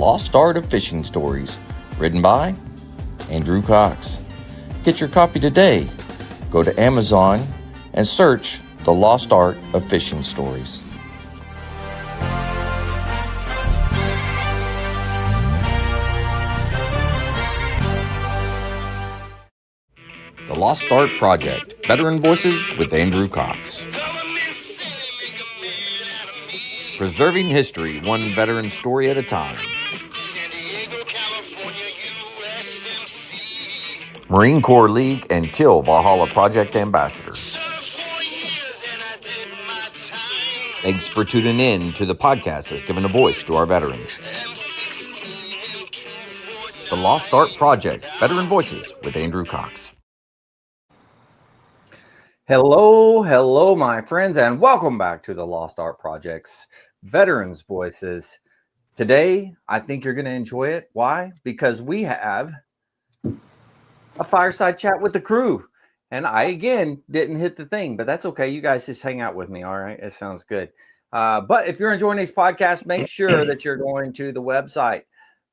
Lost Art of Fishing Stories, written by Andrew Cox. Get your copy today. Go to Amazon and search The Lost Art of Fishing Stories. The Lost Art Project, Veteran Voices with Andrew Cox. Preserving history, one veteran story at a time. Marine Corps League and Till Valhalla Project Ambassador. Thanks for tuning in to the podcast that's given a voice to our veterans. The Lost Art Project, Veteran Voices with Andrew Cox. Hello, my friends, and welcome back to the Lost Art Project's Veterans Voices. Today, I think you're going to enjoy it. Why? Because we have a fireside chat with the crew. And I, again, didn't hit the thing, but that's okay. You guys just hang out with me, all right? It sounds good. But if you're enjoying these podcasts, make sure that you're going to the website.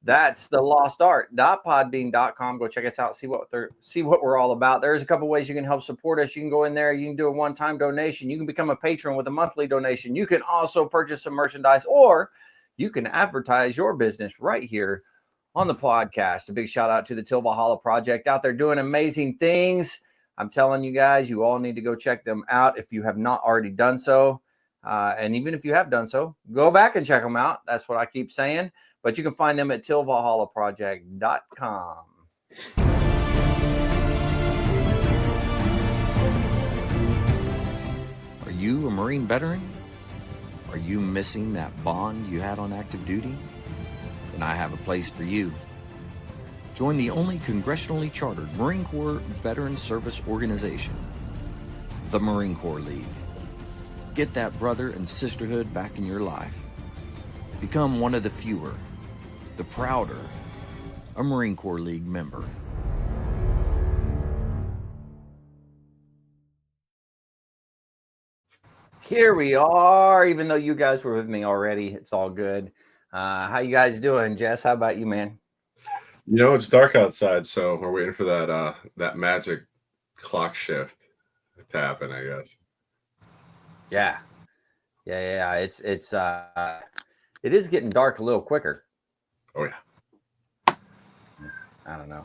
That's the lostart.podbean.com. Go check us out, see what we're all about. There's a couple ways you can help support us. You can go in there, you can do a one-time donation, you can become a patron with a monthly donation. You can also purchase some merchandise, or you can advertise your business right here on the podcast. A big shout out to the Till Valhalla Project out there doing amazing things. I'm telling you guys, you all need to go check them out if you have not already done so. And even if you have done so, go back and check them out. That's what I keep saying. But you can find them at tillvalhallaproject.com. Are you a Marine veteran? Are you missing that bond you had on active duty? Then I have a place for you. Join the only congressionally chartered Marine Corps Veteran Service Organization, the Marine Corps League. Get that brother and sisterhood back in your life. Become one of the fewer, the prouder, a Marine Corps League member. Here we are, even though you guys were with me already. It's all good. How you guys doing, Jess? How about you, man? You know, it's dark outside, so we're waiting for that magic clock shift to happen, I guess. Yeah. It is getting dark a little quicker. Oh yeah. I don't know.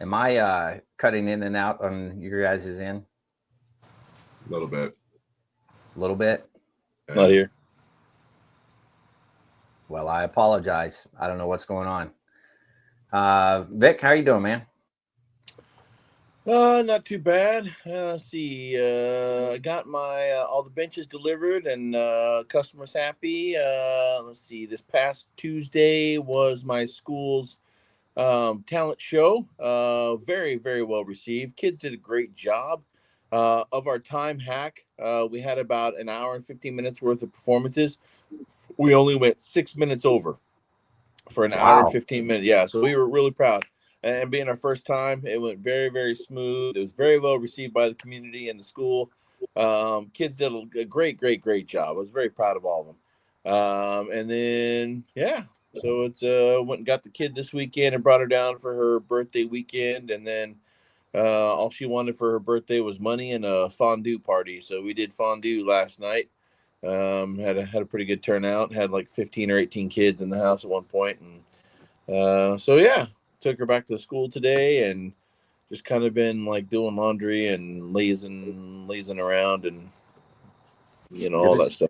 Am I cutting in and out on your guys' end? A little bit. A little bit? Yeah. Not here. Well, I apologize. I don't know what's going on. Vic, how are you doing, man? Not too bad. Let's see. I got my all the benches delivered and customers happy. Let's see. This past Tuesday was my school's talent show. Very, very well received. Kids did a great job. Of our time hack, we had about an hour and 15 minutes worth of performances. We only went 6 minutes over for an hour and 15 minutes. Yeah, so we were really proud. And being our first time, it went very, very smooth. It was very well received by the community and the school. Kids did a great job. I was very proud of all of them. And then, yeah, so it's went and got the kid this weekend and brought her down for her birthday weekend. And then all she wanted for her birthday was money and a fondue party. So we did fondue last night. Had a pretty good turnout. Had like 15 or 18 kids in the house at one point. And so, yeah. Took her back to school today and just kind of been like doing laundry and lazing around and all that stuff.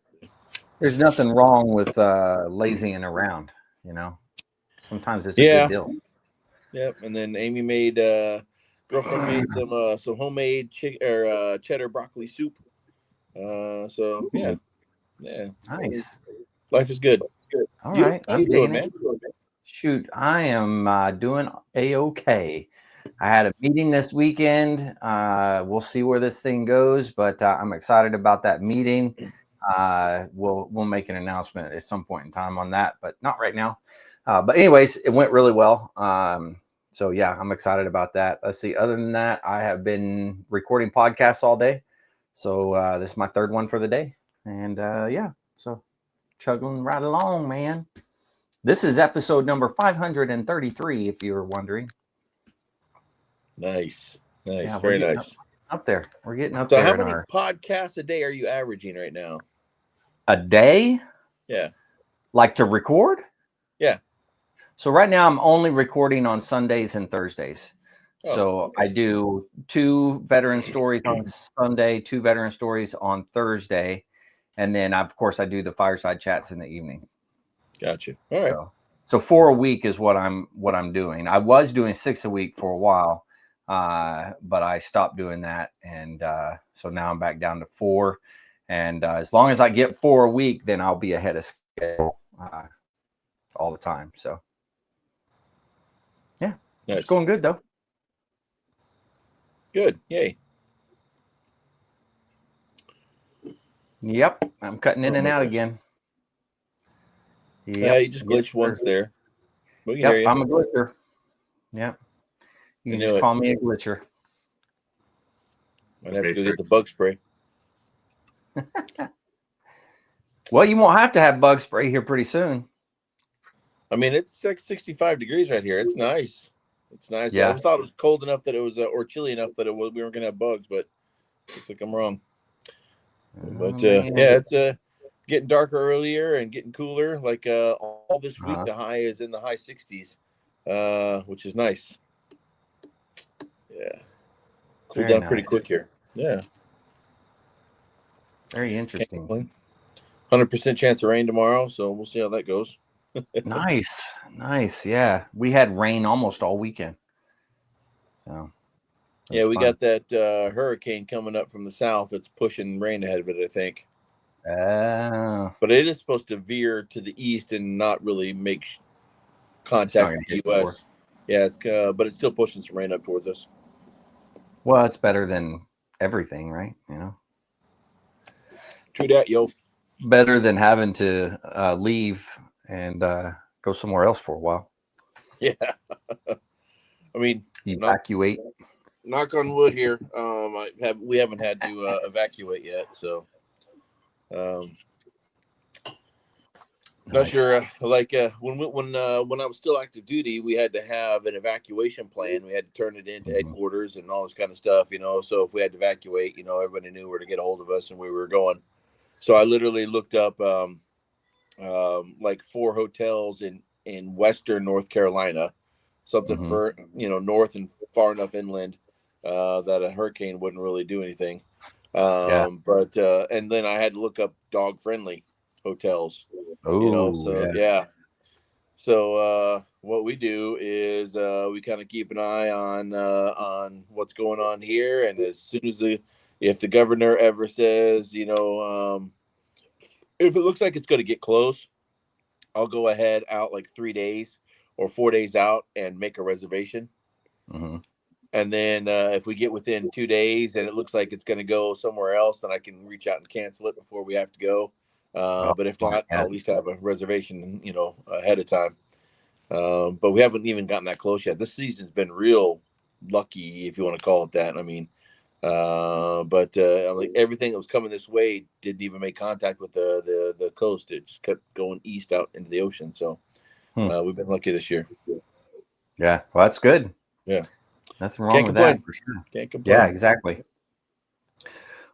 There's nothing wrong with lazying around, Sometimes it's a good deal. Yep. And then Amy made girlfriend made some homemade cheddar broccoli soup. So yeah. Nice. Life is good. All right. How you doing, man? Shoot, I am doing A-okay. I had a meeting this weekend. We'll see where this thing goes, but I'm excited about that meeting. We'll make an announcement at some point in time on that, but not right now. But anyways, it went really well. So yeah, I'm excited about that. Let's see. Other than that, I have been recording podcasts all day. So this is my third one for the day. And yeah, so chugging right along, man. This is episode number 533, if you were wondering. Nice. Yeah, Very nice. Up there. We're getting up So there. how many podcasts a day are you averaging right now? A day? Yeah. Like to record? Yeah. So right now I'm only recording on Sundays and Thursdays. Okay. I do 2 veteran stories on Sunday, 2 veteran stories on Thursday. And then, of course, I do the fireside chats in the evening. Gotcha. All right. So 4 a week is what I'm doing. I was doing 6 a week for a while, but I stopped doing that. And so now I'm back down to 4. And as long as I get 4 a week, then I'll be ahead of schedule all the time. So, yeah, it's going good, though. Good. Yay. Yep. I'm cutting in and out again. Yep. Yeah, you just glitched once there. We can hear you. I'm a glitcher. Yep. You can just call me a glitcher. Might have to go get the bug spray. Well, you won't have to have bug spray here pretty soon. I mean, it's 65 degrees right here. It's nice. It's nice. Yeah. I always thought it was cold enough that it was, or chilly enough that we weren't going to have bugs, but looks like I'm wrong. But yeah, it's getting darker earlier and getting cooler. Like all this week, the high is in the high 60s, which is nice. Yeah. Cool down pretty quick here. Yeah. Very interesting. 100% chance of rain tomorrow, so we'll see how that goes. Nice. Yeah, we had rain almost all weekend. So yeah, we got that hurricane coming up from the south that's pushing rain ahead of it, I think. But it is supposed to veer to the east and not really make contact with the U.S. Yeah, but it's still pushing some rain up towards us. Well, it's better than everything, right? You know. True that, yo. Better than having to leave and go somewhere else for a while. Yeah. I mean, evacuate. Knock on wood here. We haven't had to evacuate yet, so not sure. Like when I was still active duty, we had to have an evacuation plan. We had to turn it into headquarters and all this kind of stuff, you know. So if we had to evacuate, you know, everybody knew where to get a hold of us and where we were going. So I literally looked up like 4 hotels in Western North Carolina, something for, you know, north and far enough inland that a hurricane wouldn't really do anything. But and then I had to look up dog friendly hotels. You know, so yeah. So what we do is we kind of keep an eye on what's going on here, and as soon as if the governor ever says, you know, if it looks like it's going to get close, I'll go ahead out like 3 days or 4 days out and make a reservation. And then if we get within 2 days and it looks like it's going to go somewhere else, then I can reach out and cancel it before we have to go. But if not, I'll at least have a reservation, you know, ahead of time. But we haven't even gotten that close yet. This season's been real lucky, if you want to call it that. I mean, but like everything that was coming this way didn't even make contact with the coast. It just kept going east out into the ocean. So we've been lucky this year. Yeah, well, that's good. Yeah, nothing wrong with that for sure. Can't complain. Yeah, exactly.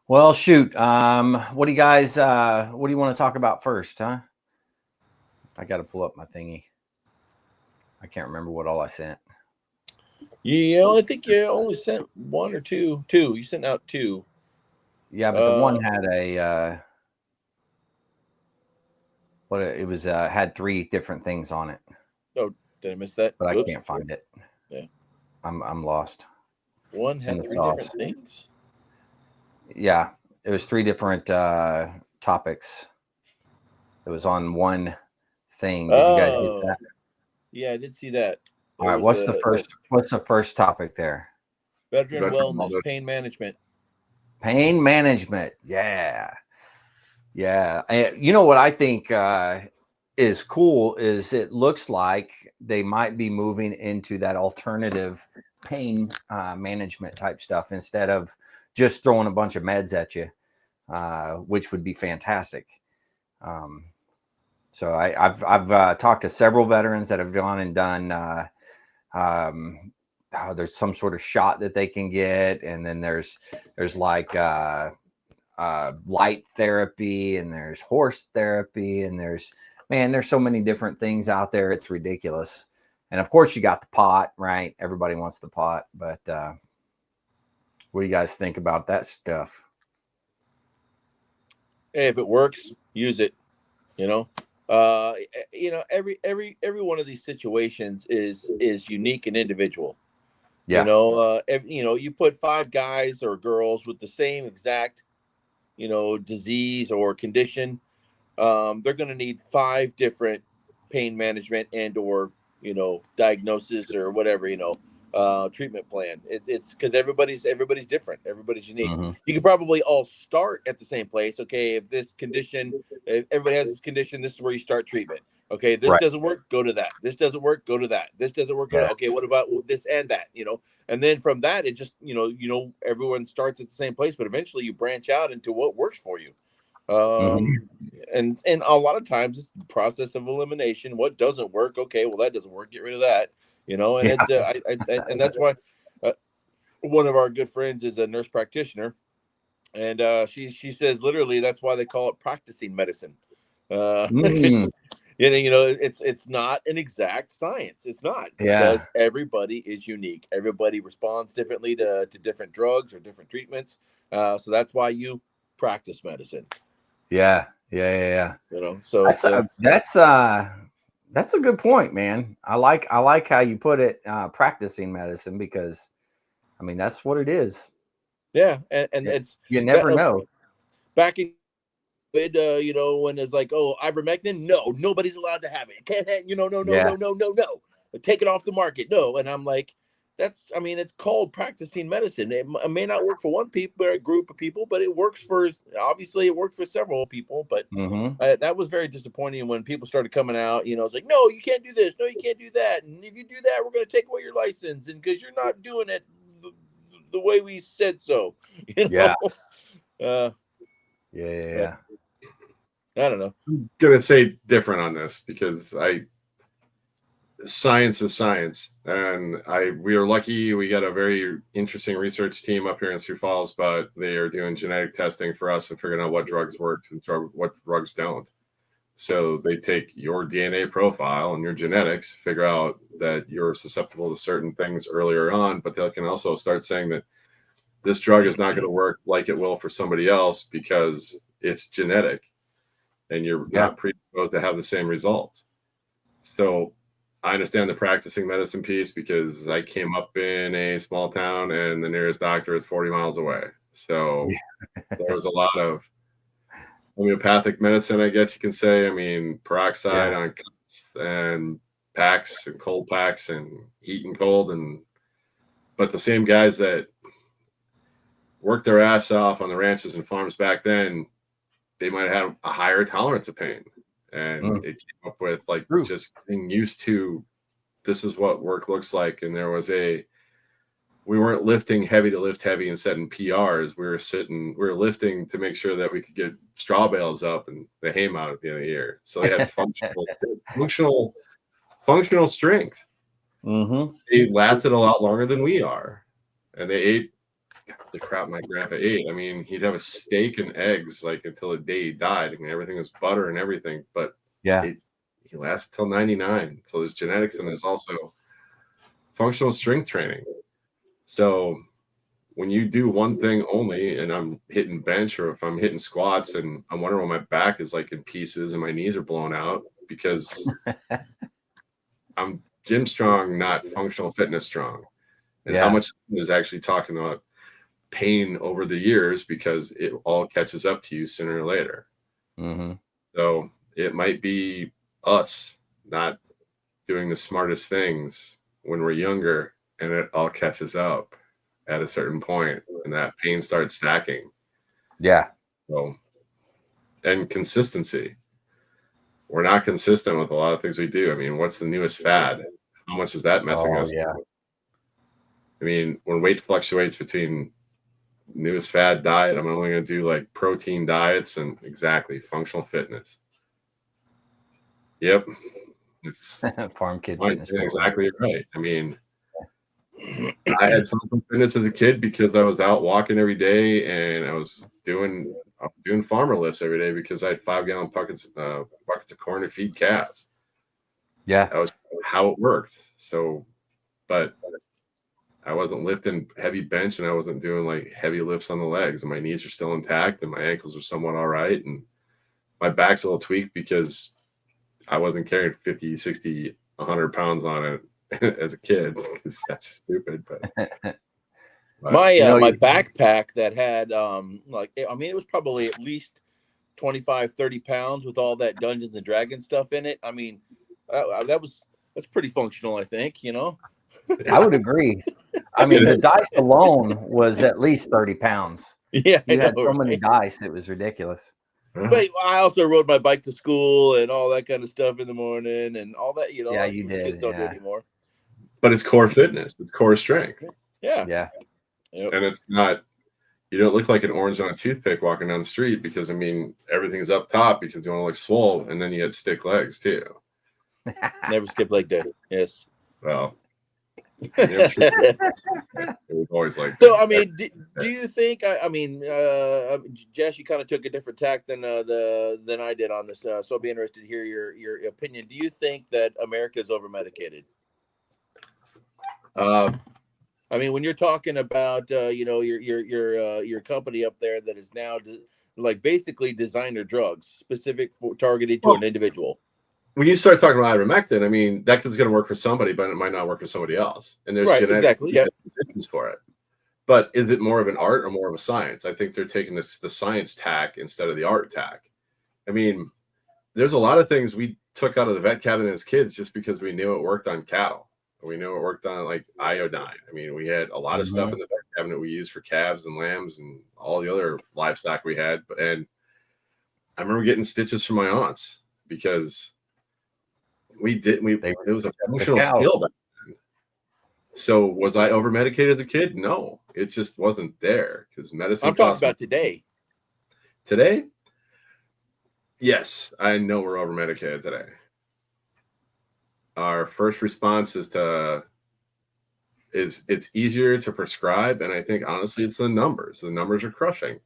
Well, shoot. What do you guys? What do you want to talk about first, huh? I got to pull up my thingy. I can't remember what all I sent. Yeah, I think you only sent 1 or 2. 2. You sent out 2. Yeah, but the one had a it was had 3 different things on it. Oh, did I miss that? But I can't find it. Yeah, I'm lost. One had 3 different things. Yeah, it was 3 different topics. It was on one thing. Did you guys get that? Yeah, I did see that. All right, what's the first topic there? Veteran wellness, pain management. Pain management, yeah. And you know what I think is cool is it looks like they might be moving into that alternative pain management type stuff instead of just throwing a bunch of meds at you, which would be fantastic. So I've talked to several veterans that have gone and done. There's some sort of shot that they can get, and then there's like light therapy, and there's horse therapy, and there's so many different things out there. It's ridiculous. And of course, you got the pot, right? Everybody wants the pot, but what do you guys think about that stuff? Hey, if it works, use it. You know, every one of these situations is unique and individual. Yeah. You put 5 guys or girls with the same exact, disease or condition. They're going to need 5 different pain management and or diagnosis or whatever treatment plan. It's because everybody's different, everybody's unique. Mm-hmm. You could probably all start at the same place. Okay, if everybody has this condition, this is where you start treatment. Okay, this Right. doesn't work, go to that. This doesn't work, go to that. This doesn't work, go to, okay, what about this and that? And then from that, it just everyone starts at the same place, but eventually you branch out into what works for you. And a lot of times it's the process of elimination. What doesn't work? Okay, well, that doesn't work, get rid of that. And it's and that's why one of our good friends is a nurse practitioner, and she says literally that's why they call it practicing medicine. It's not an exact science. It's not, because everybody is unique. Everybody responds differently to different drugs or different treatments. So that's why you practice medicine. Yeah. So that's a good point, man. I like how you put it, practicing medicine, because that's what it is. Yeah, and it's you never know. Back in when it's like, oh, ivermectin, no, nobody's allowed to have it. Can't have, no. Take it off the market. No. And I'm like, it's called practicing medicine. It may not work for one people or a group of people, but it works for several people. But that was very disappointing when people started coming out, it's like, no, you can't do this. No, you can't do that. And if you do that, we're going to take away your license. And because you're not doing it the way we said so, Yeah. Yeah. I don't know. I'm gonna say different on this, because science is science, and we are lucky. We got a very interesting research team up here in Sioux Falls, but they are doing genetic testing for us and figuring out what drugs work and what drugs don't. So they take your DNA profile and your genetics, figure out that you're susceptible to certain things earlier on, but they can also start saying that this drug is not going to work like it will for somebody else because it's genetic and you're not predisposed to have the same results. So I understand the practicing medicine piece, because I came up in a small town and the nearest doctor is 40 miles away. So there was a lot of homeopathic medicine, I guess you can say. Peroxide on cuts and packs and cold packs and heat and cold. But the same guys that worked their ass off on the ranches and farms back then, they might have a higher tolerance of pain. And it came up with just getting used to, this is what work looks like. And we weren't lifting heavy to lift heavy and setting PRs. We were lifting to make sure that we could get straw bales up and the hay mound at the end of the year. So they had functional strength. They lasted a lot longer than we are. And they ate the crap my grandpa ate. He'd have a steak and eggs until the day he died. Everything was butter and everything, but he lasted till 99. So there's genetics, and there's also functional strength training. So when you do one thing only, and I'm hitting bench, or if I'm hitting squats and I'm wondering why my back is in pieces and my knees are blown out, because I'm gym strong, not functional fitness strong. And how much is actually talking about pain over the years, because it all catches up to you sooner or later. So it might be us not doing the smartest things when we're younger, and it all catches up at a certain point, and that pain starts stacking. So, and consistency. We're not consistent with a lot of things we do. What's the newest fad? How much is that messing us up? When weight fluctuates between newest fad diet, I'm only going to do protein diets and functional fitness. Yep. It's Farm Kid Fitness Program. exactly right. I mean, I had physical fitness as a kid because I was out walking every day, and I was doing farmer lifts every day because I had 5-gallon buckets of corn to feed calves. Yeah. That was how it worked. So, but I wasn't lifting heavy bench, and I wasn't doing like heavy lifts on the legs, and my knees are still intact, and my ankles are somewhat all right, and my back's a little tweaked because I wasn't carrying 50, 60, 100 pounds on it as a kid. That's just stupid. But my backpack that had it was probably at least 25, 30 pounds with all that Dungeons and Dragons stuff in it. I mean, that's pretty functional, I think, you know. I would agree. I mean, the dice alone was at least 30 pounds. Yeah, you had so many dice, it was ridiculous. But I also rode my bike to school and all that kind of stuff in the morning and all that, you know. Yeah, you did. Kids don't do anymore. But it's core fitness. It's core strength. Yeah. Yeah. Yep. And it's not, you don't look like an orange on a toothpick walking down the street because, I mean, everything's up top because you want to look swole, and then you had stick legs too. Never skip leg day. Yes. Well, it was always like. So, I mean, do you think? Jess, you kind of took a different tack than I did on this. So, I'll be interested to hear your opinion. Do you think that America is over medicated? I mean, when you're talking about your company up there that is now like basically designer drugs specific for targeted to an individual. When you start talking about ivermectin, I mean, that is going to work for somebody, but it might not work for somebody else. And there's genetic positions for it. But is it more of an art or more of a science? I think they're taking the science tack instead of the art tack. I mean, there's a lot of things we took out of the vet cabinet as kids just because we knew it worked on cattle. We knew it worked on like iodine. I mean, we had a lot of stuff in the vet cabinet we used for calves and lambs and all the other livestock we had. And I remember getting stitches from my aunts because it was a functional skill back then. So was I over medicated as a kid? No, it just wasn't there because medicine. I'm talking about today. Today? Yes, I know we're over medicated today. Our first response is it's easier to prescribe, and I think honestly it's the numbers. The numbers are crushing.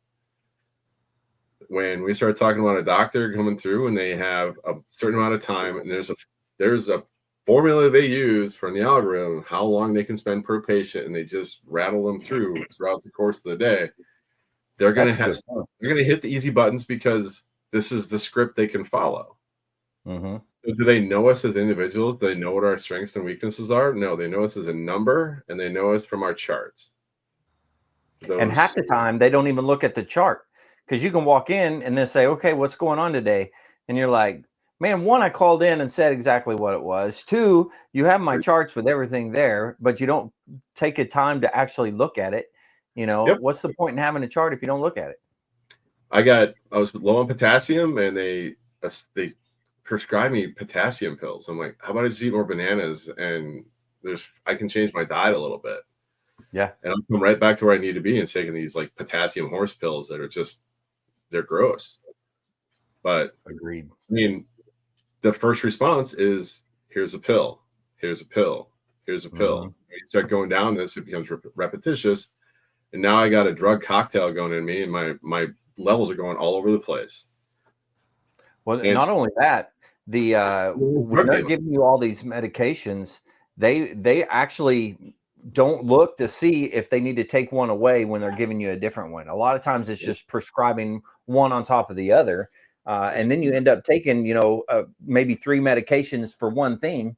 When we start talking about a doctor coming through and they have a certain amount of time, and there's a formula they use from the algorithm, how long they can spend per patient, and they just rattle them throughout the course of the day. They're gonna hit the easy buttons because this is the script they can follow. Mm-hmm. So do they know us as individuals? Do they know what our strengths and weaknesses are? No, they know us as a number, and they know us from our charts. And half the time, they don't even look at the chart because you can walk in and then say, okay, what's going on today? And you're like, man, one, I called in and said exactly what it was. Two, you have my charts with everything there, but you don't take a time to actually look at it. You know, what's the point in having a chart if you don't look at it? I was low on potassium, and they prescribed me potassium pills. I'm like, how about I just eat more bananas and I can change my diet a little bit. Yeah. And I'll come right back to where I need to be and taking these like potassium horse pills that are they're gross. But agreed. I mean, the first response is here's a pill, here's a pill, here's a pill. When you start going down this, it becomes repetitious. And now I got a drug cocktail going in me, and my levels are going all over the place. Well, and not only that, when they're giving you all these medications, they actually don't look to see if they need to take one away when they're giving you a different one. A lot of times it's just prescribing one on top of the other. And then you end up taking, maybe 3 medications for one thing,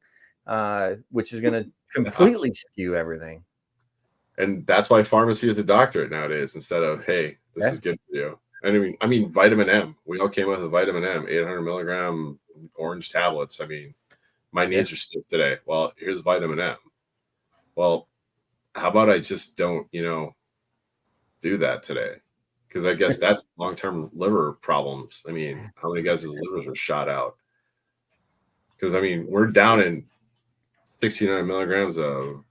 which is going to completely skew everything. And that's why pharmacy is a doctorate nowadays instead of, hey, this is good for you. And I mean, vitamin M. We all came up with vitamin M, 800 milligram orange tablets. I mean, my knees are stiff today. Well, here's vitamin M. Well, how about I just don't, do that today? Because I guess that's long-term liver problems. I mean, how many guys' livers are shot out? Because, I mean, we're down in 69 milligrams of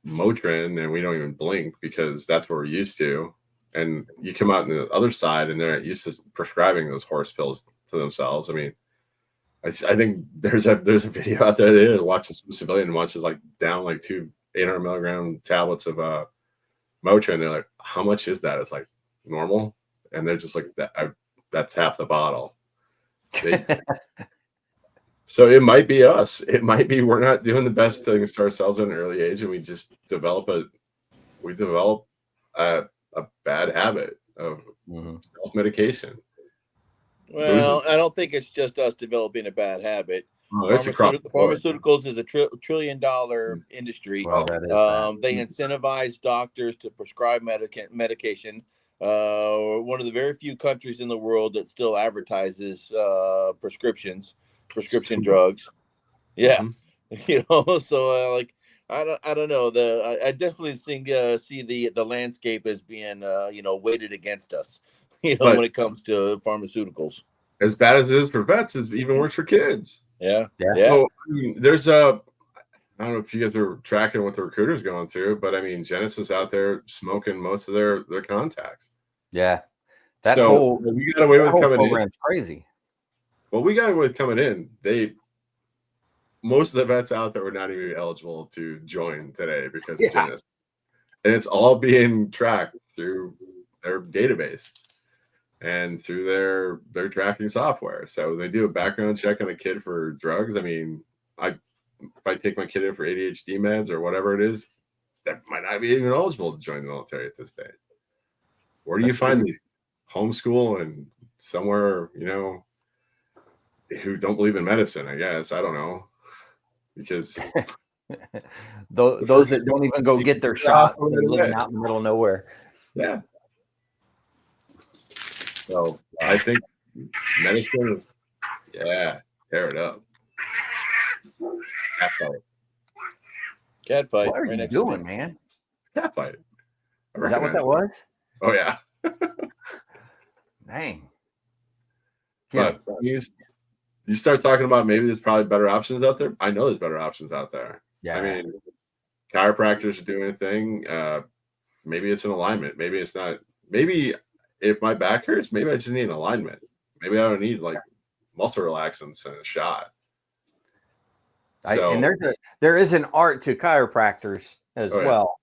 Motrin, and we don't even blink because that's what we're used to. And you come out on the other side, and they're used to prescribing those horse pills to themselves. I mean, I think there's a video out there that watches some civilian watches like down like 2 800 milligram tablets of Motrin, and they're like, how much is that? It's like normal, and they're just like that's half the bottle. So it might be us. It might be we're not doing the best things to ourselves at an early age, and we just develop a bad habit of self-medication. Well, I don't think it's just us developing a bad habit. Oh, Pharmaceuticals is a $1 trillion industry. Well, that is they incentivize doctors to prescribe medication. One of the very few countries in the world that still advertises prescription drugs. Yeah, so like I don't know. I definitely see the landscape as being weighted against us. When it comes to pharmaceuticals. As bad as it is for vets, it's even worse for kids. Yeah. So, I mean, there's I don't know if you guys are tracking what the recruiter's going through, but I mean, Genesis out there smoking most of their contacts. Yeah. We got away with coming in. Crazy. Well, we got away with coming in. Most of the vets out there were not even eligible to join today because of Genesis. And it's all being tracked through their database and through their tracking software. So they do a background check on a kid for drugs. I mean, if I take my kid in for ADHD meds or whatever it is, that might not be even eligible to join the military at this stage. Where do you find these homeschool and somewhere, who don't believe in medicine, I guess. I don't know. Because those that don't even go get their shots and living out in the middle of nowhere. Yeah. So I think medicine is, tear it up. Cat fight. What are you doing, man? Cat fight. Is that what that was? Oh, yeah. Dang. But you start talking about maybe there's probably better options out there. I know there's better options out there. Yeah. I mean, chiropractors are doing a thing. Maybe it's an alignment. Maybe it's not. Maybe if my back hurts, maybe I just need an alignment. Maybe I don't need like muscle relaxants and a shot. And there is an art to chiropractors as well,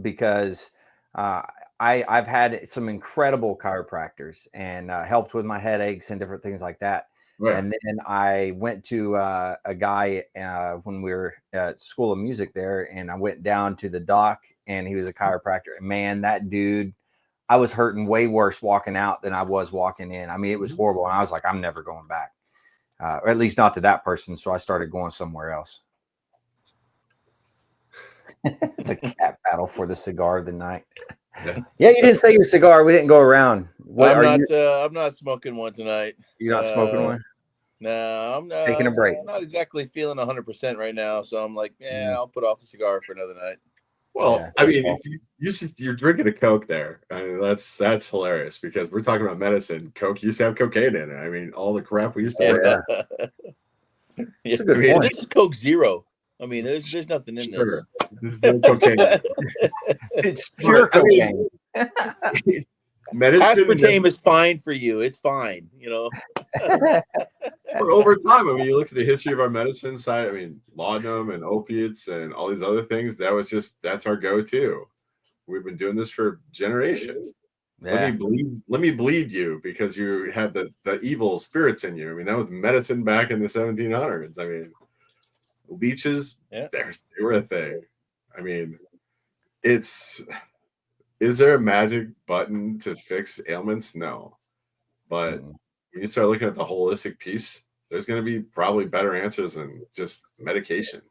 because I've had some incredible chiropractors and helped with my headaches and different things like that. Right. And then I went to a guy when we were at School of Music there, and I went down to the doc, and he was a chiropractor. And man, that dude, I was hurting way worse walking out than I was walking in. I mean, it was horrible. And I was like, I'm never going back, or at least not to that person. So I started going somewhere else. It's a cat battle for the cigar of the night. Yeah, you didn't say your cigar. We didn't go around. I'm not smoking one tonight. You're not smoking one? No, I'm not taking a break. I'm not exactly feeling 100% right now, so I'm like, I'll put off the cigar for another night. Well, I mean, you're drinking a Coke there. I mean, that's hilarious because we're talking about medicine. Coke used to have cocaine in it. I mean, all the crap we used to drink. This is Coke Zero. I mean, there's nothing in this. This is no cocaine. It's pure cocaine. Medicine aspartame is fine for you. It's fine, But over time, I mean, you look at the history of our medicine side. I mean, laudanum and opiates and all these other things. That's our go-to. We've been doing this for generations. Yeah. Let me bleed you because you have the evil spirits in you. I mean, that was medicine back in the 1700s. I mean, leeches, they were a thing. I mean, is there a magic button to fix ailments? No. But when you start looking at the holistic piece, there's going to be probably better answers than just medication.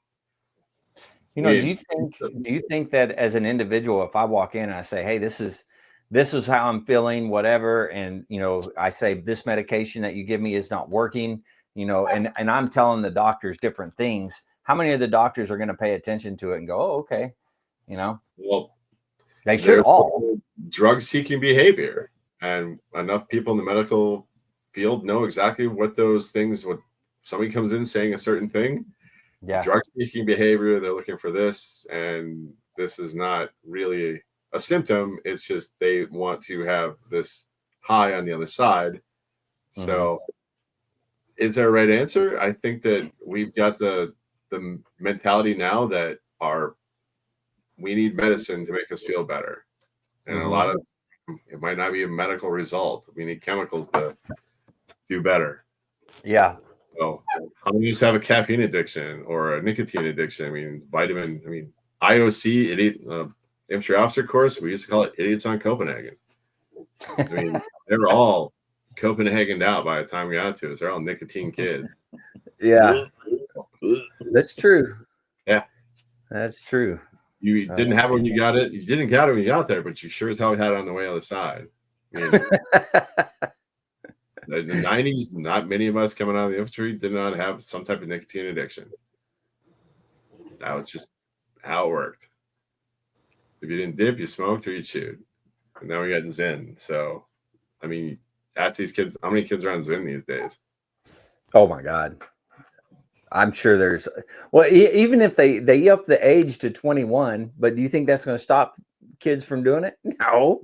Do you think that as an individual, if I walk in and I say, hey, this is how I'm feeling, whatever, and I say this medication that you give me is not working, and I'm telling the doctors different things, how many of the doctors are going to pay attention to it and go, oh, okay, Well, they should all. Drug-seeking behavior, and enough people in the medical field know exactly what those things. When somebody comes in saying a certain thing, drug-seeking behavior, they're looking for this, and this is not really a symptom. It's just they want to have this high on the other side. So is there a right answer? I think that we've got the mentality now that we need medicine to make us feel better. And a lot of it might not be a medical result. We need chemicals to do better. Yeah. So how many just have a caffeine addiction or a nicotine addiction? I mean, IOC, idiot, infantry officer course, we used to call it idiots on Copenhagen. I mean, they were all Copenhagened out by the time we got to us. They're all nicotine kids. Yeah. That's true. Yeah. That's true. You didn't have it when you got it. You didn't get it when you got there, but you sure as hell had it on the way on the side. I mean, in the 90s, not many of us coming out of the infantry did not have some type of nicotine addiction. That was just how it worked. If you didn't dip, you smoked or you chewed. And now we got Zen. So, I mean, ask these kids, how many kids are on Zen these days? Oh my God. I'm sure there's, well, even if they up the age to 21, but do you think that's going to stop kids from doing it? No,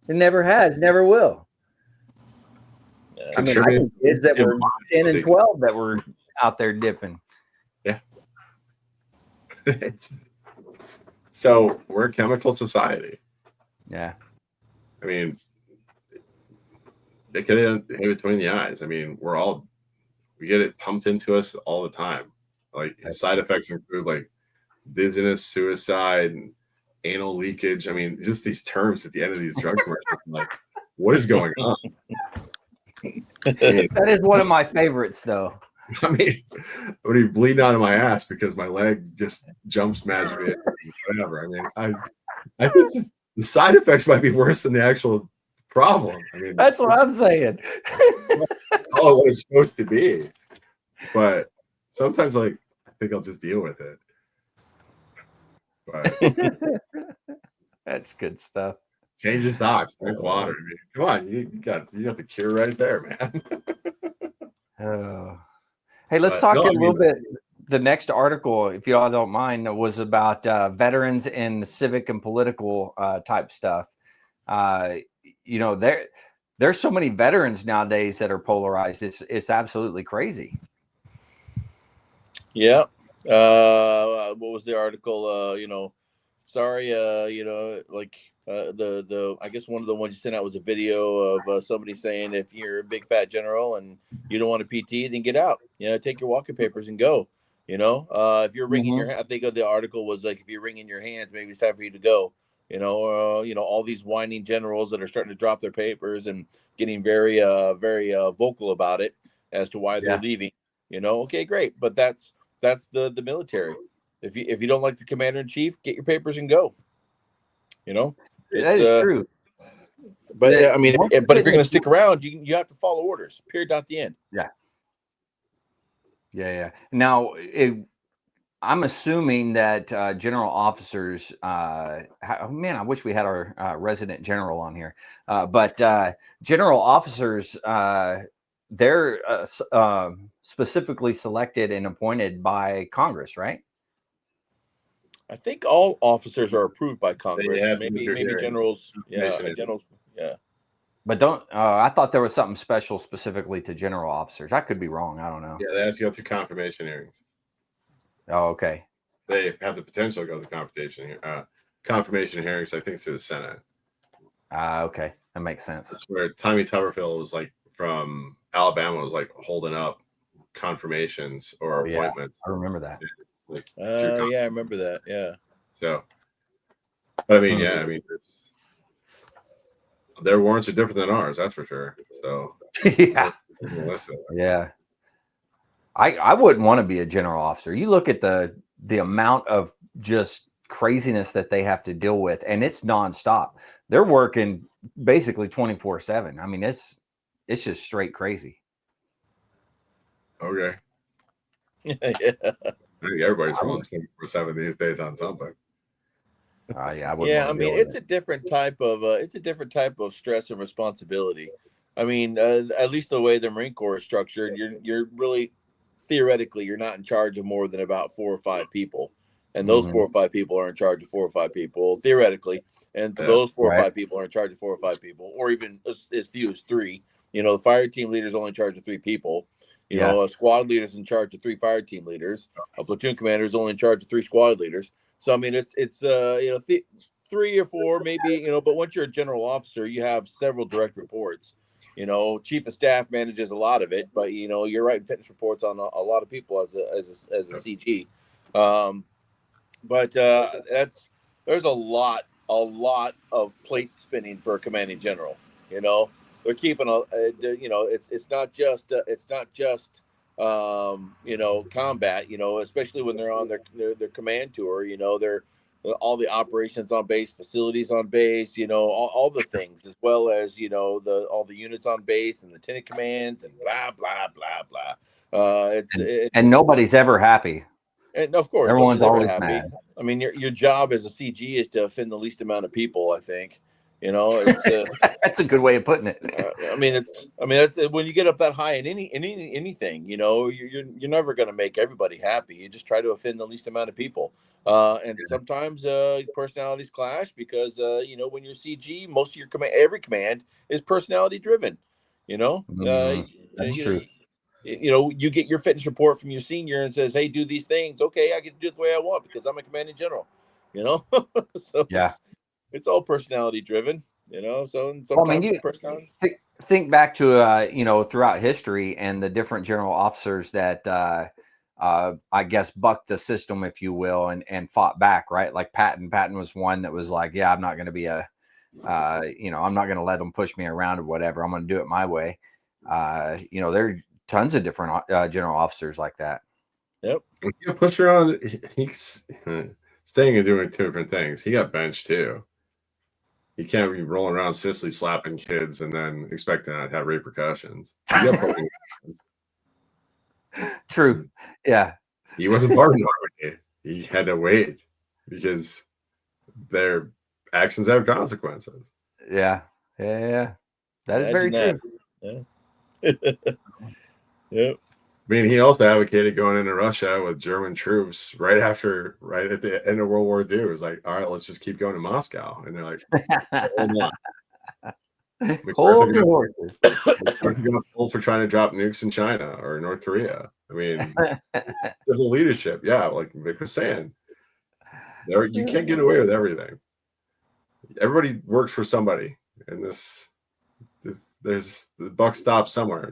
it never has, never will. I mean, I think kids that were 10 and 12 that were out there dipping. Yeah. So we're a chemical society. Yeah. I mean, they could hit between the eyes. I mean, we get it pumped into us all the time. Like side effects include like dizziness, suicide, and anal leakage. I mean, just these terms at the end of these drug commercials. Like, what is going on? That is one of my favorites, though. I mean, I'm gonna be bleeding out of my ass because my leg just jumps magically. Whatever. I mean, I think the side effects might be worse than the actual problem. I mean, that's what I'm saying. All what it's supposed to be, but sometimes, like, I think I'll just deal with it. But that's good stuff. Change your socks, drink water. I mean, come on, you got the cure right there, man. Hey, let's talk a little bit. The next article, if you all don't mind, was about veterans in civic and political type stuff. You know, there's so many veterans nowadays that are polarized. It's absolutely crazy. Yeah. What was the article? You know, sorry. You know, like I guess one of the ones you sent out was a video of somebody saying, if you're a big fat general and you don't want a PT, then get out. You know, take your walking papers and go. You know, if you're wringing your, I think the article was like, if you're wringing your hands, maybe it's time for you to go. You know, all these whining generals that are starting to drop their papers and getting very vocal about it as to why they're leaving. You know, okay, great, but that's the military. If you don't like the commander in chief, get your papers and go. You know, that is true. But I mean, but if you're going to stick around, you have to follow orders. Period. At the end. Yeah. Yeah. Now, I'm assuming that general officers, man, I wish we had our resident general on here, but general officers, they're specifically selected and appointed by Congress, right? I think all officers are approved by Congress. Yeah, maybe generals. Yeah, generals. Yeah. But I thought there was something special specifically to general officers. I could be wrong. I don't know. Yeah, they have to go through confirmation hearings. Oh, okay. They have the potential to go through confirmation hearings. I think through the Senate. Okay, that makes sense. That's where Tommy Tuberville was like from Alabama was like holding up confirmations or appointments. I remember that. Like, yeah, I remember that. Yeah. So, but I mean, yeah, I mean, their warrants are different than ours. That's for sure. So, yeah. Yeah. I wouldn't want to be a general officer. You look at the amount of just craziness that they have to deal with, and it's nonstop. They're working basically 24/7. I mean, it's just straight crazy. Okay. Yeah. I think everybody's rolling 24/7 these days on something. Yeah, I mean, it's a different type of stress and responsibility. I mean, at least the way the Marine Corps is structured, you're really theoretically you're not in charge of more than about 4 or 5 people, and those 4 or 5 people are in charge of 4 or 5 people theoretically, and those 4 or 5 people are in charge of 4 or 5 people, or even as few as 3. You know, the fire team leader is only in charge of 3 people, You know, a squad leader is in charge of 3 fire team leaders. A platoon commander is only in charge of 3 squad leaders. So I mean, it's 3 or 4 maybe, but once you're a general officer, you have several direct reports. Chief of staff manages a lot of it, but you're writing fitness reports on a lot of people as a CG. But there's a lot of plate spinning for a commanding general. They're keeping it's not just combat. Especially when they're on their command tour. They're all the operations on base, facilities on base. All the things, as well as all the units on base and lieutenant commands and blah blah blah blah. And nobody's ever happy. And of course, everyone's always mad. I mean, your job as a CG is to offend the least amount of people. I think, it's that's a good way of putting it. That's when you get up that high in anything. You're never going to make everybody happy. You just try to offend the least amount of people. And sometimes personalities clash because when you're CG, most of your every command is personality driven. That's true. You get your fitness report from your senior and says, "Hey, do these things." Okay, I get to do it the way I want because I'm a commanding general. So it's all personality driven. So and sometimes personalities. Think back to throughout history and the different general officers that I guess bucked the system, if you will, and fought back, right? Like Patton. Patton was one that was like, "Yeah, I'm not going to be I'm not going to let them push me around or whatever. I'm going to do it my way." There tons of different general officers like that. Yep. Yeah, push around. He's staying and doing 2 different things. He got benched too. He can't be rolling around Sicily slapping kids and then expecting that to have repercussions. True. Yeah. He wasn't part of Normandy. He had to wait because their actions have consequences. Yeah. That is very true. Yeah. Yep. I mean, he also advocated going into Russia with German troops right at the end of World War II. It was like, all right, let's just keep going to Moscow. And they're like, hold your horses. Pulled for trying to drop nukes in China or North Korea. I mean, civil leadership. Yeah, like Vic was saying, you can't get away with everything. Everybody works for somebody, and there's the buck stops somewhere.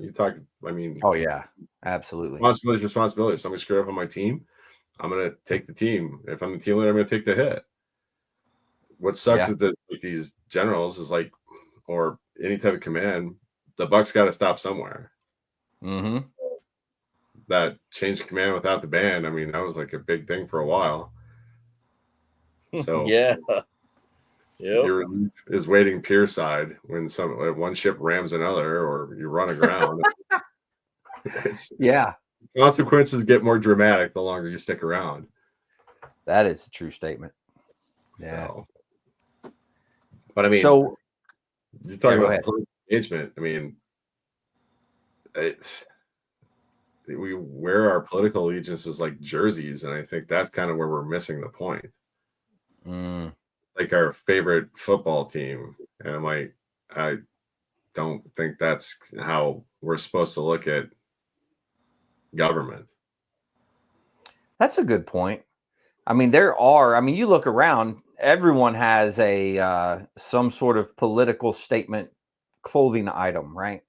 Oh yeah, absolutely. Responsibility. If somebody screwed up on my team, I'm gonna take the team. If I'm the team leader, I'm gonna take the hit. What sucks with these generals is or any type of command, the buck's got to stop somewhere. Mm-hmm. That change of command without the band, that was like a big thing for a while. So yeah. Your relief is waiting pier side when one ship rams another or you run aground. Consequences get more dramatic the longer you stick around. That is a true statement. Yeah. So, but you're talking about political engagement. We wear our political allegiances like jerseys, and I think that's kind of where we're missing the point. Like our favorite football team, and I don't think that's how we're supposed to look at government. That's a good point. You look around, everyone has some sort of political statement clothing item, right?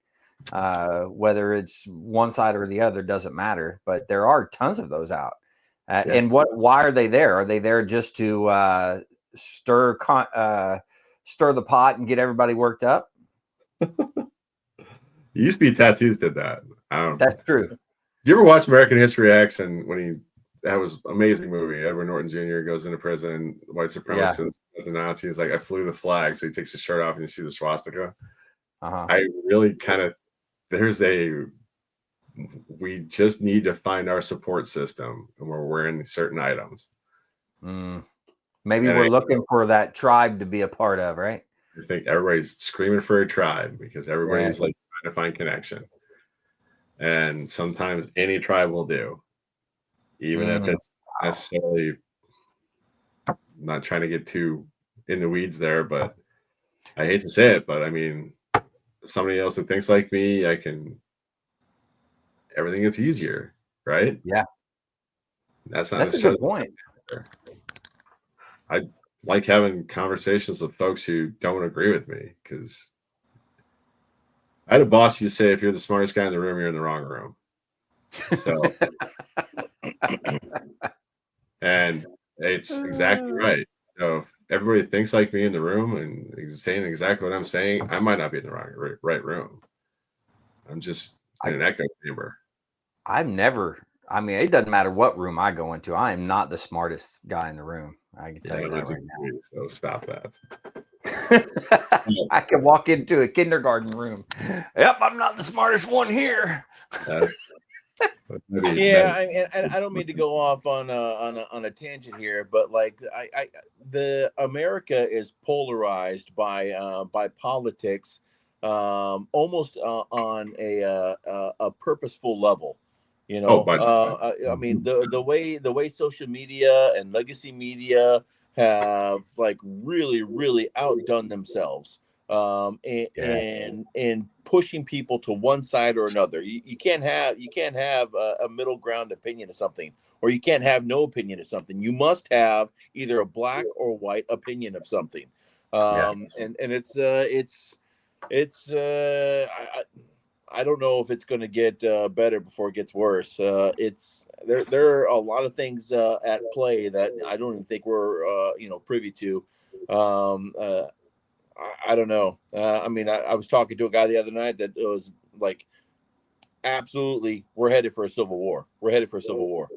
Whether it's one side or the other doesn't matter, but there are tons of those out. And why are they there? Are they there just to stir the pot and get everybody worked up? Used to be tattoos did that. That's true. Do you ever watch American History X? And that was an amazing movie. Edward Norton Jr. goes into prison, white supremacists, the Nazis. Like, I flew the flag, so he takes his shirt off and you see the swastika. I really we just need to find our support system, and we're wearing certain items. Maybe we're looking for that tribe to be a part of, right? I think everybody's screaming for a tribe because everybody's trying to find connection. And sometimes any tribe will do, even if it's necessarily, not trying to get too in the weeds there, but I hate to say it, but somebody else who thinks like me, I can everything gets easier, right? Yeah. That's not That's a good point. I like having conversations with folks who don't agree with me, because I had a boss who say, if you're the smartest guy in the room, you're in the wrong room. So, and it's exactly right. So if everybody thinks like me in the room and saying exactly what I'm saying, I might not be in the right room. I'm just in an echo chamber. I mean, it doesn't matter what room I go into. I am not the smartest guy in the room. I can tell you that right now. So stop that. I can walk into a kindergarten room. Yep, I'm not the smartest one here. Yeah, I don't mean to go off on a tangent here, but like the America is polarized by politics, almost on a purposeful level. You know, I mean the way social media and legacy media have like really outdone themselves, and pushing people to one side or another. You can't have a middle ground opinion of something, or you can't have no opinion of something. You must have either a black or white opinion of something. And it's I don't know if it's going to get better before it gets worse. It's there are a lot of things at play that I don't even think we're privy to. I don't know. I mean, I was talking to a guy the other night that was like, absolutely, we're headed for a civil war. We're headed for a civil war.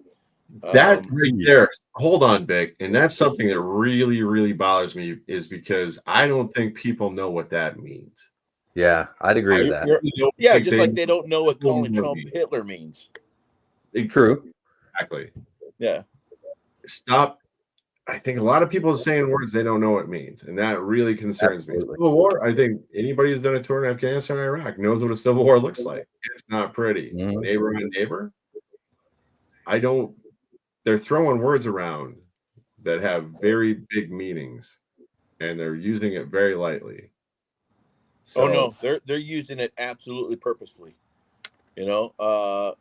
That right there. Hold on, Vic. And that's something that really bothers me, is because I don't think people know what that means. Yeah, I'd agree with that. Yeah, just like they don't know what calling Trump Hitler means. True. Exactly. Yeah. Stop. I think a lot of people are saying words they don't know what it means, and that really concerns me. Civil war, I think anybody who's done a tour in Afghanistan and Iraq knows what a civil war looks like. It's not pretty. Neighbor on neighbor. They're throwing words around that have very big meanings, and they're using it very lightly. So, oh no, they're using it absolutely purposefully. I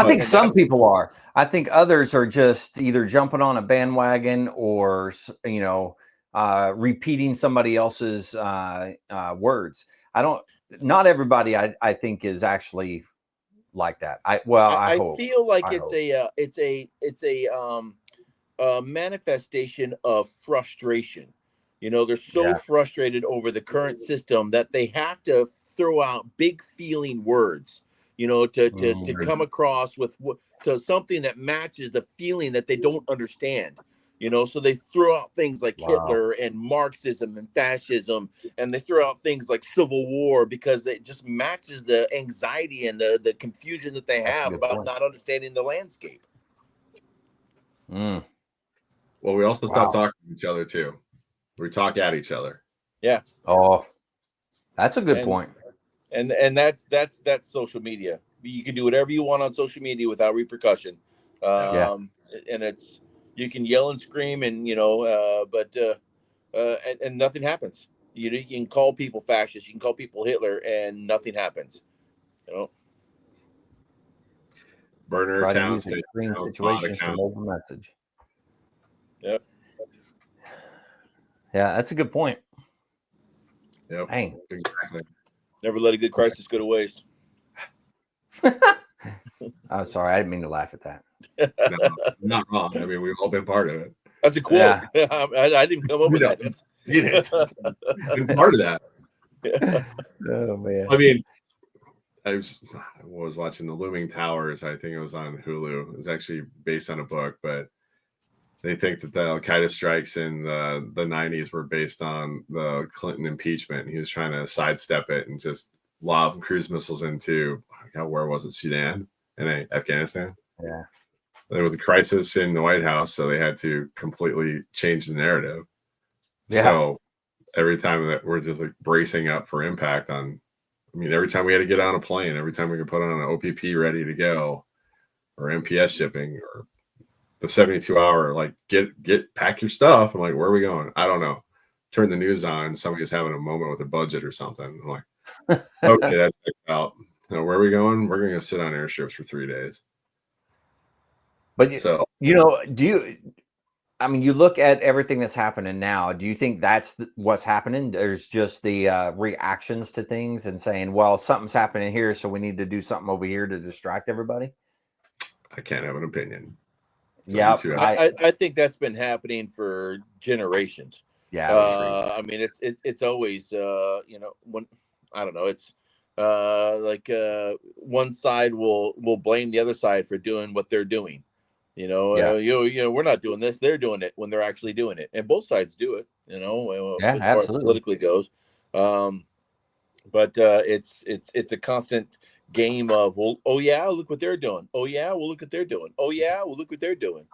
think some people are. I think others are just either jumping on a bandwagon or, repeating somebody else's words. Not everybody I think is actually like that. I hope. Feel like it's a manifestation of frustration. They're so frustrated over the current system that they have to throw out big feeling words, to come across to something that matches the feeling that they don't understand. So they throw out things like Hitler and Marxism and fascism, and they throw out things like civil war because it just matches the anxiety and the confusion that they have about not understanding the landscape. Mm. Well, we also stop talking to each other too. We talk at each other. Yeah. Oh, that's a good point. And that's social media. You can do whatever you want on social media without repercussion. And you can yell and scream and but nothing happens. You can call people fascists, you can call people Hitler, and nothing happens. Burner try accounts, to use extreme situations to hold the message. Yep. Yeah, that's a good point. Yep. Dang. Exactly. Never let a good crisis go to waste. I'm sorry, I didn't mean to laugh at that. No, not wrong. I mean, we've all been part of it. That's a quote. Yeah. I didn't come up with that. Been part of that. Yeah. Oh man. I mean, I was watching The Looming Towers. I think it was on Hulu. It was actually based on a book, but they think that the Al Qaeda strikes in the 90s were based on the Clinton impeachment. He was trying to sidestep it and just lob cruise missiles into, where was it, Sudan and Afghanistan? Yeah. There was a crisis in the White House, so they had to completely change the narrative. Yeah. So every time that we're just like bracing up for impact every time we had to get on a plane, every time we could put on an OPP ready to go, or MPS shipping, or the 72-hour, like pack your stuff. I'm like, where are we going? I don't know. Turn the news on, somebody's having a moment with a budget or something. I'm like, okay, that's out. Now, where are we going? We're going to sit on airstrips for 3 days. But So, you look at everything that's happening now. Do you think that's what's happening? There's just the reactions to things and saying, well, something's happening here, so we need to do something over here to distract everybody? I can't have an opinion. Yeah, I think that's been happening for generations. Yeah, I mean, it's always when I don't know, it's one side will blame the other side for doing what they're doing. We're not doing this; they're doing it when they're actually doing it, and both sides do it. As far as politically goes. But it's a constant game of, well, oh yeah, look what they're doing. Oh yeah, well look what they're doing. Oh yeah, well look what they're doing.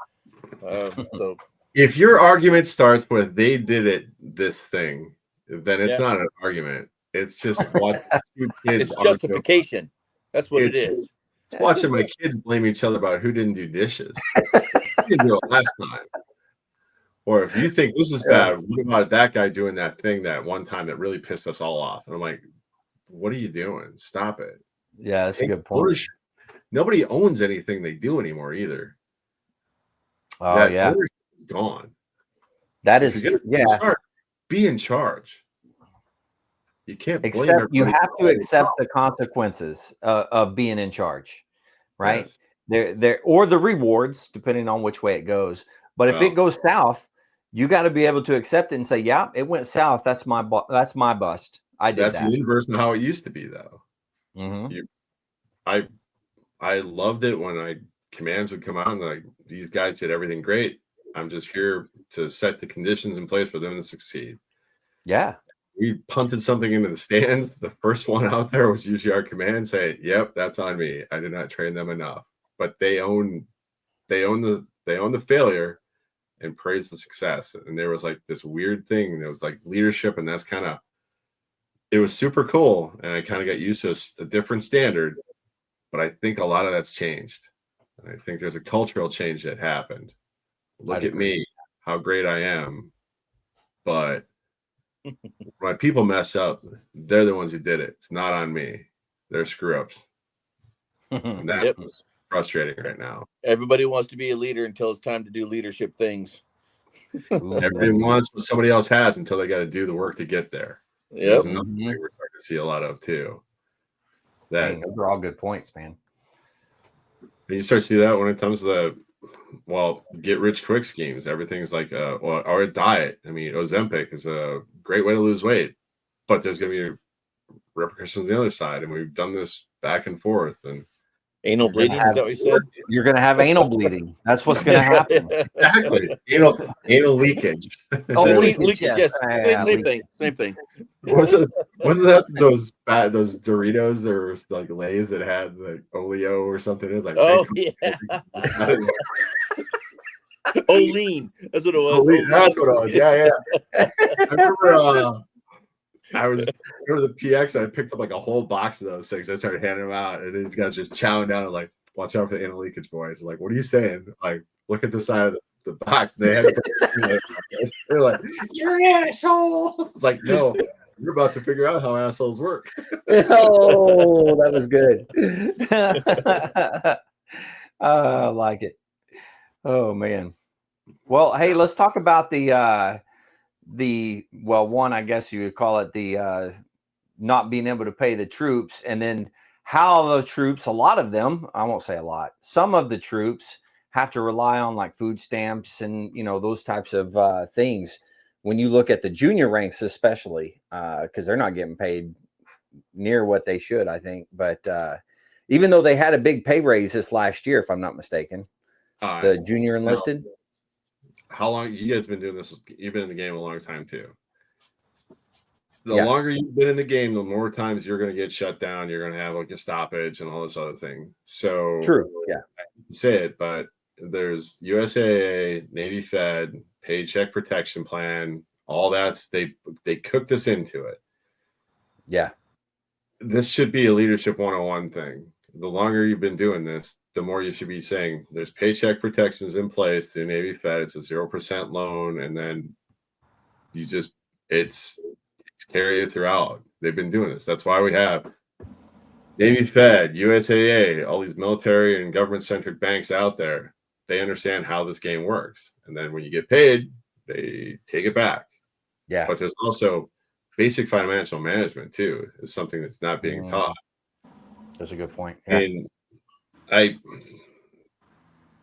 So if your argument starts with they did it this thing, then it's not an argument. It's just watching two kids. It's justification. That's what it is. It's watching my kids blame each other about who didn't do dishes. Who didn't do it last time? Or if you think this is bad, what about that guy doing that thing that one time that really pissed us all off? And I'm like, what are you doing? Stop it. Yeah, that's a good point. Nobody owns anything they do anymore either. Oh, that yeah. ownership is gone. That is true. Be in charge. You can't you have to accept the consequences of being in charge, right? Yes. There or the rewards, depending on which way it goes. But if it goes south, you got to be able to accept it and say, "Yeah, it went south. That's my bust. I did that." That's the inverse of how it used to be, though. Mm-hmm. I loved it when commands would come out and like, these guys did everything great. I'm just here to set the conditions in place for them to succeed. Yeah. We punted something into the stands. The first one out there was usually our command saying, "Yep, that's on me. I did not train them enough." But they own the failure and praise the success. And there was like this weird thing. There was like leadership, and that's it was super cool. And I kind of got used to a different standard. But I think a lot of that's changed. And I think there's a cultural change that happened. Look at me, how great I am. But when people mess up, they're the ones who did it. It's not on me. They're screw ups. And that's what's frustrating right now. Everybody wants to be a leader until it's time to do leadership things. Everybody wants what somebody else has until they got to do the work to get there. There's another thing we're starting to see a lot of too. Those are all good points, man. And you start to see that when it comes to get rich quick schemes. Everything's like or a diet. I mean, Ozempic is a great way to lose weight, but there's going to be repercussions on the other side. And we've done this back and forth. And anal bleeding, is that what you said? You're going to have anal bleeding. That's what's going to happen. Exactly. Anal leakage. Leakage, yes. Same thing. Wasn't that those Doritos? There was like Lay's that had like Oleo or something. It was like, Olean. That's what it was. Olean. That's what it was. Yeah. I remember the PX. I picked up like a whole box of those things. I started handing them out, and these guys just chowing down and like, "Watch out for the anal leakage, boys!" Like, what are you saying? Like, look at the side of the box. They had they're like, "You're an asshole." It's like, no, you're about to figure out how assholes work. Oh, that was good. I like it. Oh man. Well, hey, let's talk about one, I guess you would call it the not being able to pay the troops, and then how the troops, a lot of them, I won't say a lot, some of the troops have to rely on like food stamps and those types of things when you look at the junior ranks, especially because they're not getting paid near what they should, I think. But even though they had a big pay raise this last year, if I'm not mistaken, the junior enlisted. How long you guys been doing this? You've been in the game a long time too. The longer you've been in the game, the more times you're going to get shut down. You're going to have like a stoppage and all this other thing. So true. Yeah. I hate to say it, but there's USAA, Navy Fed, Paycheck Protection Plan, all that's they cooked us into it. Yeah. This should be a leadership 101 thing. The longer you've been doing this, the more you should be saying there's paycheck protections in place through Navy Fed. It's a 0% loan, and then you it's carry it throughout. They've been doing this. That's why we have Navy Fed, USAA, all these military and government-centric banks out there, they understand how this game works. And then when you get paid, they take it back. Yeah. But there's also basic financial management too, is something that's not being taught. That's a good point. Yeah. And I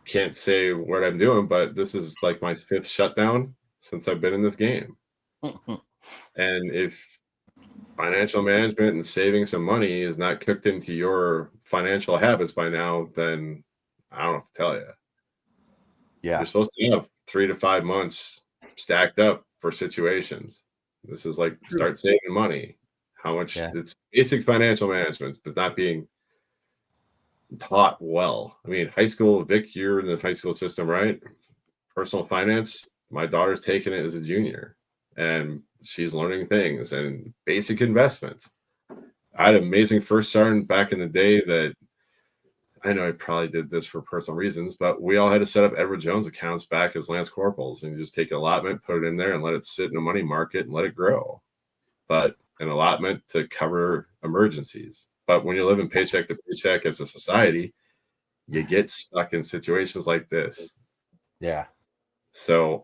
can't say what I'm doing, but this is like my 5th shutdown since I've been in this game. And if financial management and saving some money is not cooked into your financial habits by now, then I don't know what to tell you. Yeah. You're supposed to have 3 to 5 months stacked up for situations. This is like start saving money. How much it's basic financial management that's not being taught well. I mean, high school, Vic, you're in the high school system, right? Personal finance, my daughter's taking it as a junior and she's learning things and basic investments. I had an amazing first sergeant back in the day that I know I probably did this for personal reasons, but we all had to set up Edward Jones accounts back as Lance Corporals and you just take an allotment, put it in there and let it sit in a money market and let it grow. But an allotment to cover emergencies. But when you're living paycheck to paycheck as a society, you get stuck in situations like this. Yeah. So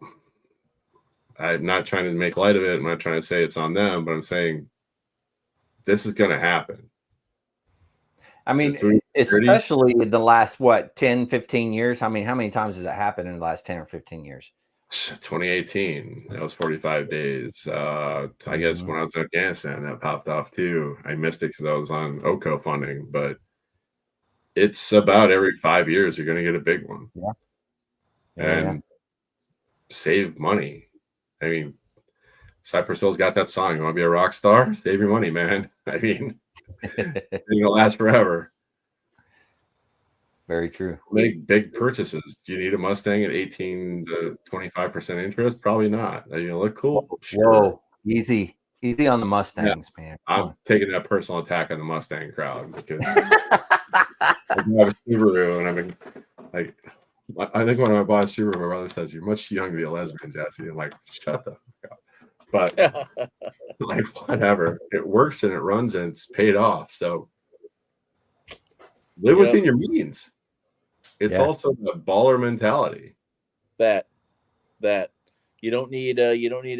I'm not trying to make light of it. I'm not trying to say it's on them, but I'm saying this is going to happen. I mean, especially in the last, 10, 15 years? How many times has it happened in the last 10 or 15 years? 2018, that was 45 days. I guess when I was in Afghanistan, that popped off too. I missed it because I was on OCO funding, but it's about every 5 years you're going to get a big one. And save money. I mean, Cypress Hill's got that song. You want to be a rock star? Save your money, man. I mean, it's going to last forever. Very true. Make big purchases. Do you need a Mustang at 18 to 25% interest? Probably not. Are you going to look cool? Sure. Whoa, easy on the Mustangs, man. I'm taking that personal attack on the Mustang crowd because I have a Subaru and I've been like, I think when I bought a Subaru, my brother says, "You're much too young to be a lesbian, Jesse." I'm like, shut the fuck up. But like, whatever. It works and it runs and it's paid off. So live within your means. It's also the baller mentality. That you don't need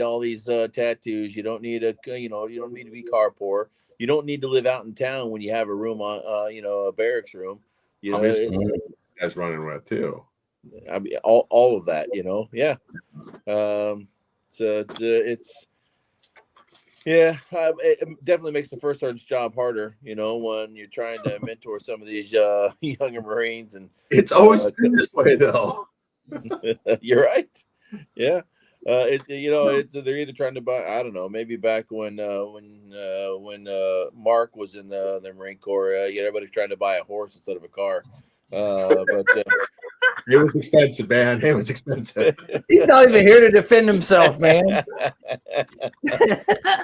all these tattoos. You don't need you don't need to be car poor. You don't need to live out in town when you have a room on a barracks room. You know, obviously guys running with too. I mean, all of that, it definitely makes the first sergeant's job harder, when you're trying to mentor some of these younger Marines, and it's always been this way though. You're right. Yeah. They're either trying to buy, I don't know, maybe back when Mark was in the Marine Corps, everybody's trying to buy a horse instead of a car. But it was expensive, man. It was expensive. He's not even here to defend himself, man.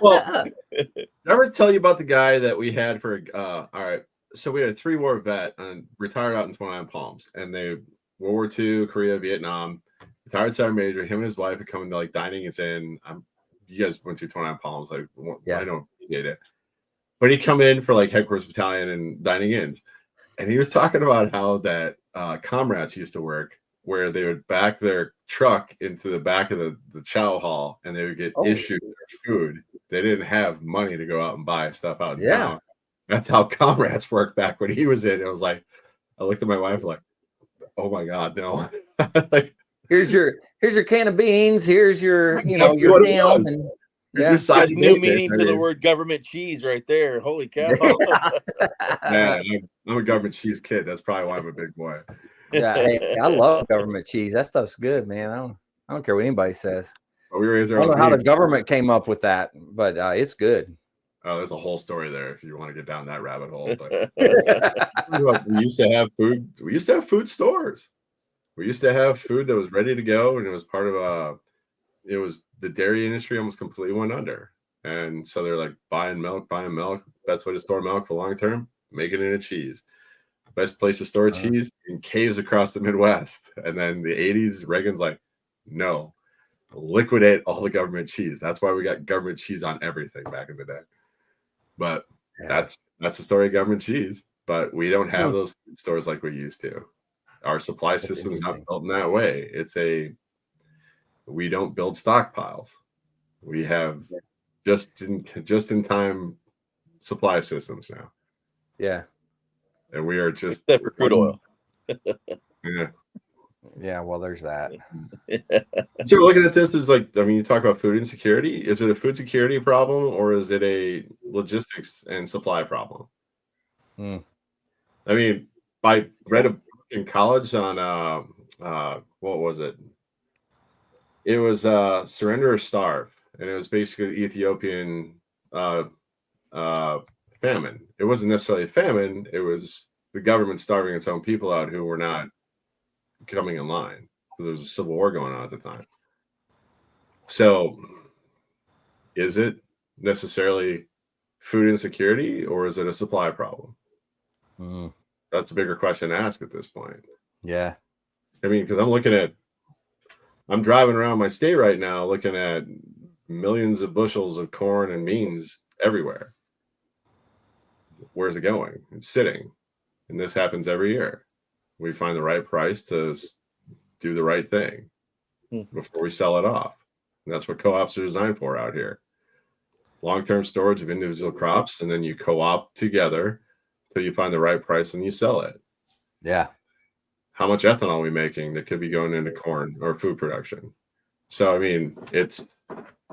Well, never tell you about the guy that we had for all right. So we had a 3-war vet and retired out in 29 Palms, and they World War II, Korea, Vietnam. Retired sergeant major. Him and his wife had come into like dining us in. You guys went to 29 Palms, like I know he did it, but he come in for like headquarters battalion and dining ins. And he was talking about how that comrades used to work, where they would back their truck into the back of the chow hall and they would get issued their food. They didn't have money to go out and buy stuff out in town. That's how comrades worked back when he was in. It was like, I looked at my wife like, oh my God, no. Like, here's your can of beans. Here's your, your ham. And there's new meaning to the word government cheese right there. Holy cow. Man, I'm a government cheese kid. That's probably why I'm a big boy. Yeah, hey, I love government cheese. That stuff's good, man. I don't care what anybody says. I don't know how the government came up with that, but it's good. Oh, there's a whole story there if you want to get down that rabbit hole. But we used to have food. We used to have food stores. We used to have food that was ready to go, and it was part of it was the dairy industry almost completely went under. And so they're like buying milk. Best way to store milk for long term, make it into cheese. Best place to store cheese in caves across the Midwest. And then the 80s, Reagan's like, no, liquidate all the government cheese. That's why we got government cheese on everything back in the day. But that's That's the story of government cheese. But we don't have those stores like we used to. Our supply system is not built in that way. We don't build stockpiles. We have just in time supply systems now. Yeah. And we are just except for crude oil. Yeah. Yeah, well, there's that. So we're looking at this as like, I mean, you talk about food insecurity. Is it a food security problem or is it a logistics and supply problem? Hmm. I mean, I read a book in college on what was it? It was Surrender or Starve, and it was basically the Ethiopian famine. It wasn't necessarily a famine; it was the government starving its own people out who were not coming in line because there was a civil war going on at the time. So, is it necessarily food insecurity, or is it a supply problem? That's a bigger question to ask at this point. Yeah. I mean, because I'm driving around my state right now looking at millions of bushels of corn and beans everywhere. Where's it going? It's sitting. And this happens every year. We find the right price to do the right thing before we sell it off. And that's what co-ops are designed for out here. Long-term storage of individual crops, and then you co-op together till you find the right price and you sell it. Yeah. How much ethanol are we making that could be going into corn or food production? So, I mean, is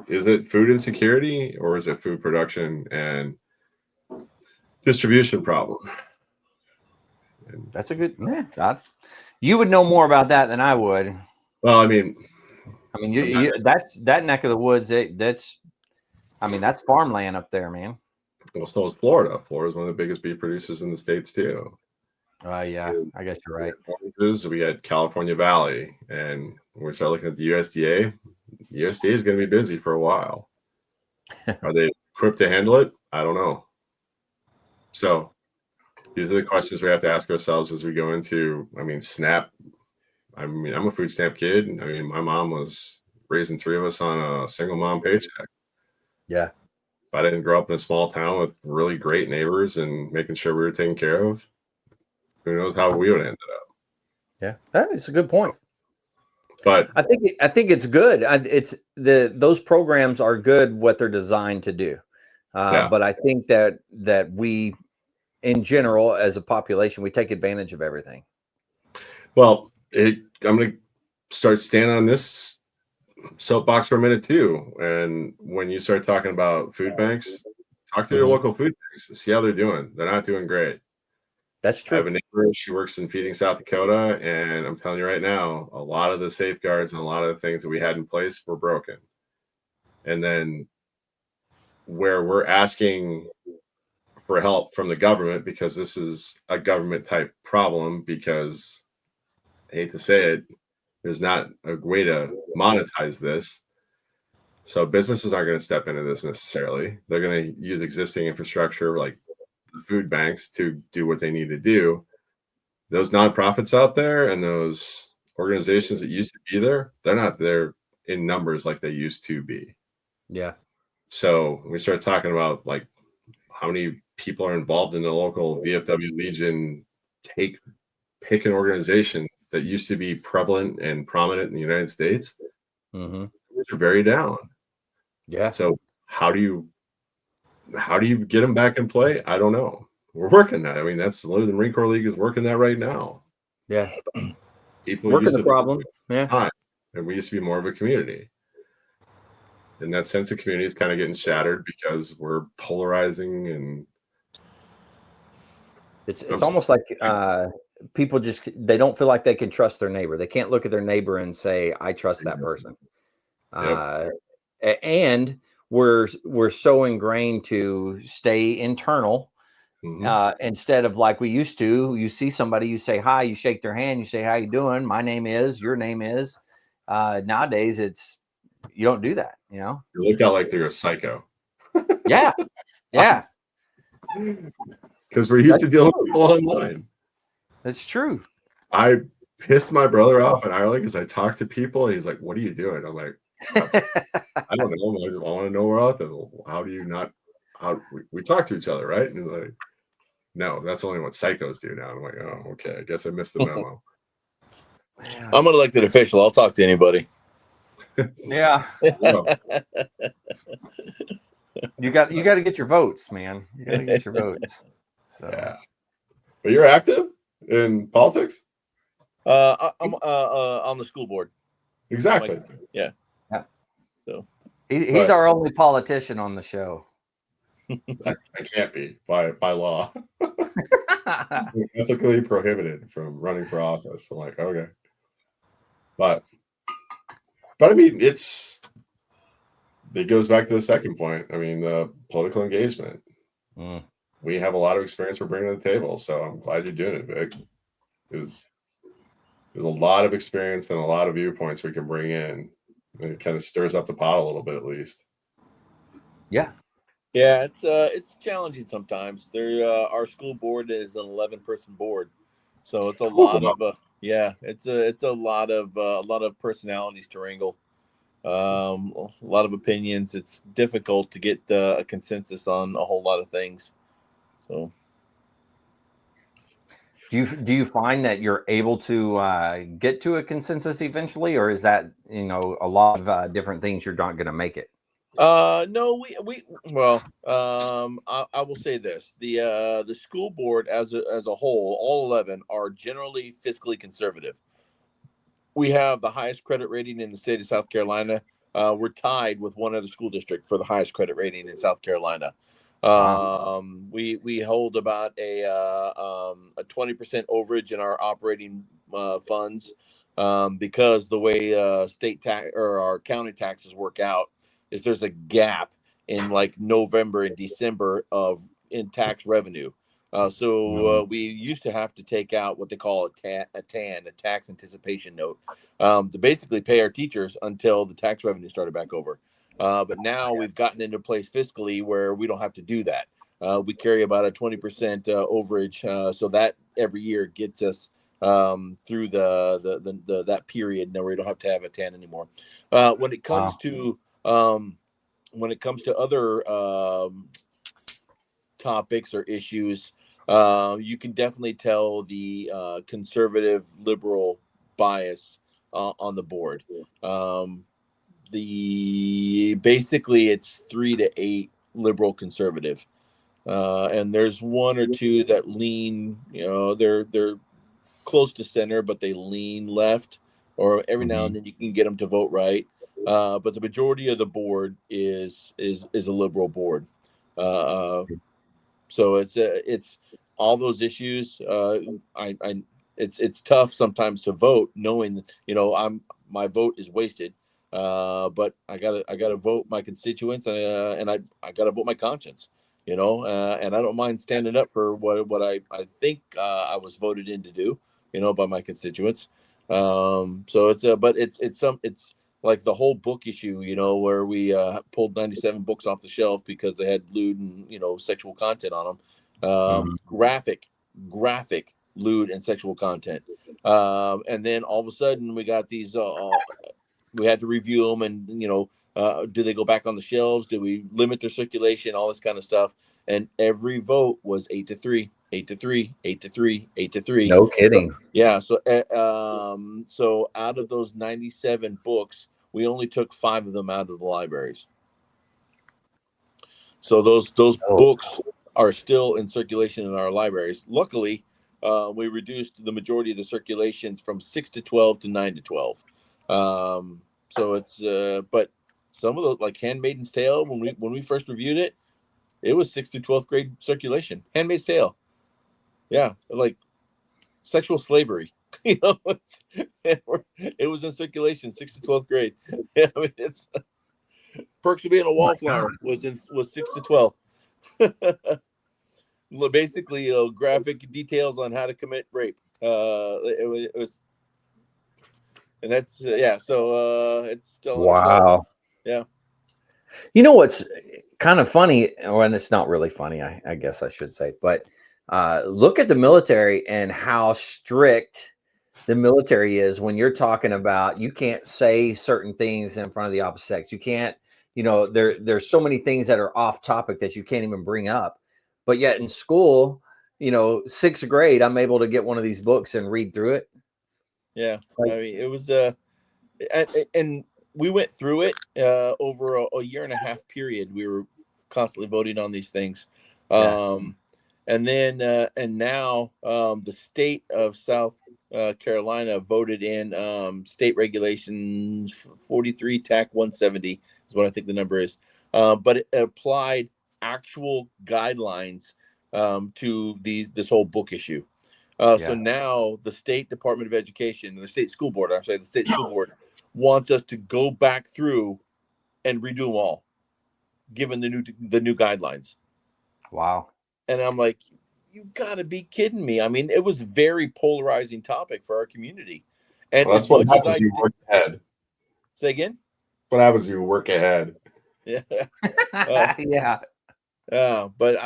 it food insecurity or is it food production and distribution problem? That's a good, you would know more about that than I would. Well, I mean, that's that neck of the woods. That's farmland up there, man. Well, so is Florida. Florida is one of the biggest beef producers in the States too. Yeah, I guess you're right. We had California Valley, and when we start looking at the USDA, is going to be busy for a while. Are they equipped to handle it? I don't know. So these are the questions we have to ask ourselves as we go into, SNAP. I'm a food stamp kid. I mean, my mom was raising three of us on a single mom paycheck. Yeah. If I didn't grow up in a small town with really great neighbors and making sure we were taken care of, who knows how we would have ended up. Yeah, that is a good point. But I think it's good. Those programs are good what they're designed to do. But I think that we, in general, as a population, we take advantage of everything. Well, I'm going to start standing on this soapbox for a minute too. And when you start talking about food banks, talk to your local food banks and see how they're doing. They're not doing great. That's true. I have a neighbor, she works in Feeding South Dakota, and I'm telling you right now, a lot of the safeguards and a lot of the things that we had in place were broken. And then where we're asking for help from the government, because this is a government type problem, because I hate to say it, there's not a way to monetize this. So businesses aren't going to step into this necessarily. They're going to use existing infrastructure like the food banks to do what they need to do. Those nonprofits out there and those organizations that used to be there, they're not there in numbers like they used to be. Yeah. So we start talking about like how many people are involved in the local VFW Legion pick an organization that used to be prevalent and prominent in the United States. Mm-hmm. They're very down. Yeah. So how do you get them back in play? I don't know. We're working that. I mean, that's the Marine Corps League is working that right now. Yeah. People working used the to problem. Yeah. time, and we used to be more of a community. And that sense of community is kind of getting shattered because we're polarizing, and it's almost like people they don't feel like they can trust their neighbor. They can't look at their neighbor and say, I trust that person. Yep. And we're so ingrained to stay internal instead of like we used to. You see somebody, you say hi, you shake their hand, you say, how you doing? My name is, your name is. Nowadays you don't do that, you know? You look out like they're a psycho. Yeah. Yeah. Because we're used to dealing with people online. That's true. I pissed my brother off in Ireland because I talked to people and he's like, what are you doing? I'm like, I don't know. I want to know where out there. How do you not? We talk to each other, right? And like, no, that's only what psychos do now. I'm like, oh, okay, I guess I missed the memo. I'm an elected official. I'll talk to anybody. Yeah. Well, You got to get your votes, man. You got to get your votes. So yeah. But you're active in politics? I'm on the school board. Exactly. Yeah. so So he's our only politician on the show. I can't be by law. Ethically prohibited from running for office. I'm like, okay. But I mean, it goes back to the second point. I mean, political engagement. We have a lot of experience we're bringing to the table, so I'm glad you're doing it, Vic. There's a lot of experience and a lot of viewpoints we can bring in. And it kind of stirs up the pot a little bit, at least. Yeah. Yeah, it's challenging sometimes. Our school board is an 11-person board, so it's a lot of it's a lot of personalities to wrangle, a lot of opinions. It's difficult to get a consensus on a whole lot of things. So, do you find that you're able to get to a consensus eventually, or is that a lot of different things you're not going to make it? No, I will say this: the school board as a whole, all 11 are generally fiscally conservative. We have the highest credit rating in the state of South Carolina. We're tied with one other school district for the highest credit rating in South Carolina. Wow. We hold about a 20% overage in our operating funds because the way state tax or our county taxes work out is there's a gap in like November and December in tax revenue. We used to have to take out what they call a TAN, a tax anticipation note, to basically pay our teachers until the tax revenue started back over. But now we've gotten into place fiscally where we don't have to do that. We carry about a 20% overage, so that every year gets us through the that period. Now we don't have to have a TAN anymore. When it comes to other topics or issues, you can definitely tell the conservative liberal bias on the board. Basically it's 3 to 8 liberal conservative, and there's one or two that lean. They're close to center, but they lean left, or every now and then you can get them to vote right. But the majority of the board is a liberal board. So it's all those issues. It's tough sometimes to vote, knowing my vote is wasted. But I gotta vote my constituents, and I gotta vote my conscience. And I don't mind standing up for what I think I was voted in to do. By my constituents. So it's like the whole book issue, where we pulled 97 books off the shelf because they had lewd and sexual content on them. Graphic lewd and sexual content. And then all of a sudden we got these. We had to review them, and do they go back on the shelves? Do we limit their circulation? All this kind of stuff. And every vote was 8-3, 8-3, 8-3, 8-3. No kidding. So out of those 97 books, we only took 5 of them out of the libraries. So those books are still in circulation in our libraries. Luckily, we reduced the majority of the circulations from 6 to 12 to 9 to 12. So it's but some of those, like Handmaid's Tale, when we first reviewed it, it was 6th through 12th grade circulation. Handmaid's Tale, yeah, like sexual slavery. It was in circulation 6th to 12th grade. Yeah, I mean, it's Perks of Being a Wallflower was 6 to 12. Basically, graphic details on how to commit rape. It was, and that's So it's still wow. Yeah. You know what's kind of funny, and it's not really funny, I guess I should say, but look at the military and how strict the military is when you're talking about you can't say certain things in front of the opposite sex. You can't, there's so many things that are off topic that you can't even bring up. But yet in school, sixth grade, I'm able to get one of these books and read through it. Yeah. Like- I mean, it was and we went through it over a year and a half period. We were constantly voting on these things. And then and now the state of South Carolina voted in state regulations 43 TAC 170 is what I think the number is. But it applied actual guidelines to this whole book issue. So now the State Department of Education, the state school board, the state school board wants us to go back through and redo them all, given the new guidelines. Wow. And I'm like, you gotta be kidding me. I mean, it was a very polarizing topic for our community. And well, that's what happens when you work ahead. Say again? What happens when you work ahead? Yeah. Yeah. But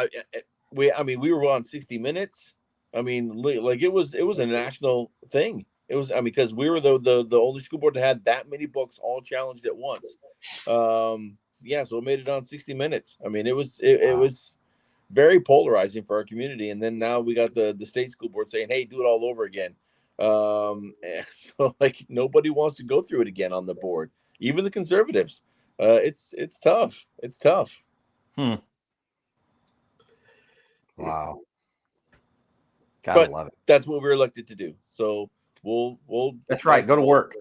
we were on 60 Minutes. I mean, like it was a national thing. It was, because we were the only school board that had that many books all challenged at once. So it made it on 60 Minutes. I mean, it was very polarizing for our community. And then now we got the state school board saying, hey, do it all over again. So like nobody wants to go through it again on the board, even the conservatives. It's tough. It's tough. Wow. Gotta love it. That's what we're elected to do. So we'll That's right. Go to work.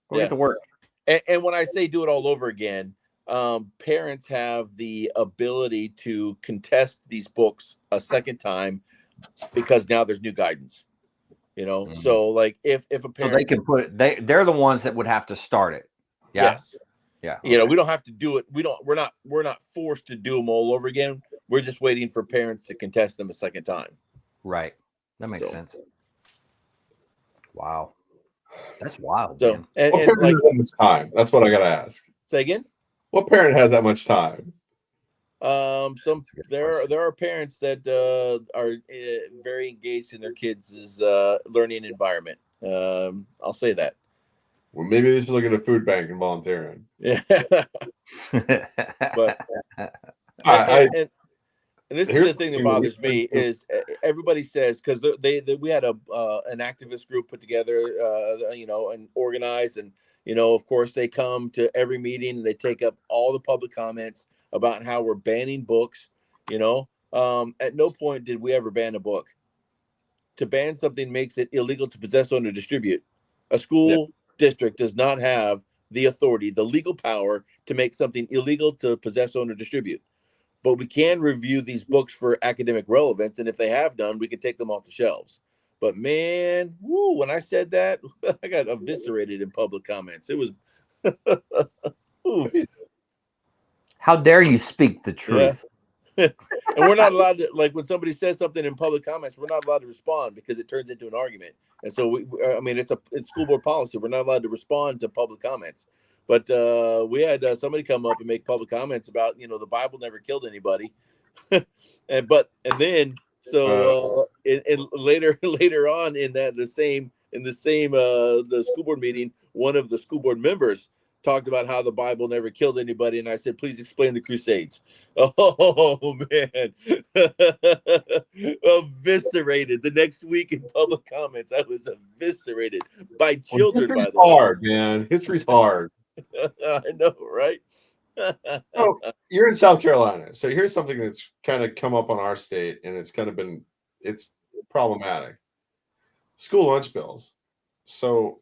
Go Yeah. get to work. And when I say do it all over again, parents have the ability to contest these books a second time because now there's new guidance. So like if a parent, so they can they're the ones that would have to start it. Yeah. Yes. Yeah. We don't have to do it. We're not forced to do them all over again. We're just waiting for parents to contest them a second time. Right. That makes sense. Wow. That's wild. So, man. And like that much time. That's what I gotta ask. Say again? What parent has that much time? There are parents that are very engaged in their kids' learning environment. I'll say that. Well, maybe they should look at a food bank and volunteering. Yeah. But and this is the thing that bothers me is everybody says, because we had an activist group put together, and organized, and of course they come to every meeting and they take up all the public comments about how we're banning books. At no point did we ever ban a book. To ban something makes it illegal to possess, own, or distribute. A school district does not have the authority, the legal power to make something illegal to possess, own, or distribute. But we can review these books for academic relevance, and if they have done, we can take them off the shelves. But man, when I said that, I got eviscerated in public comments. It was How dare you speak the truth? Yeah. And we're not allowed to, like, when somebody says something in public comments, we're not allowed to respond because it turns into an argument. And so it's school board policy. We're not allowed to respond to public comments. But we had somebody come up and make public comments about, the Bible never killed anybody. and then later on in the school board meeting, one of the school board members talked about how the Bible never killed anybody, and I said, please explain the Crusades. Oh man. Eviscerated the next week in public comments. I was eviscerated by children. History's hard, man. History's hard. I know, right? So you're in South Carolina. So here's something that's kind of come up on our state, and it's problematic. School lunch bills. So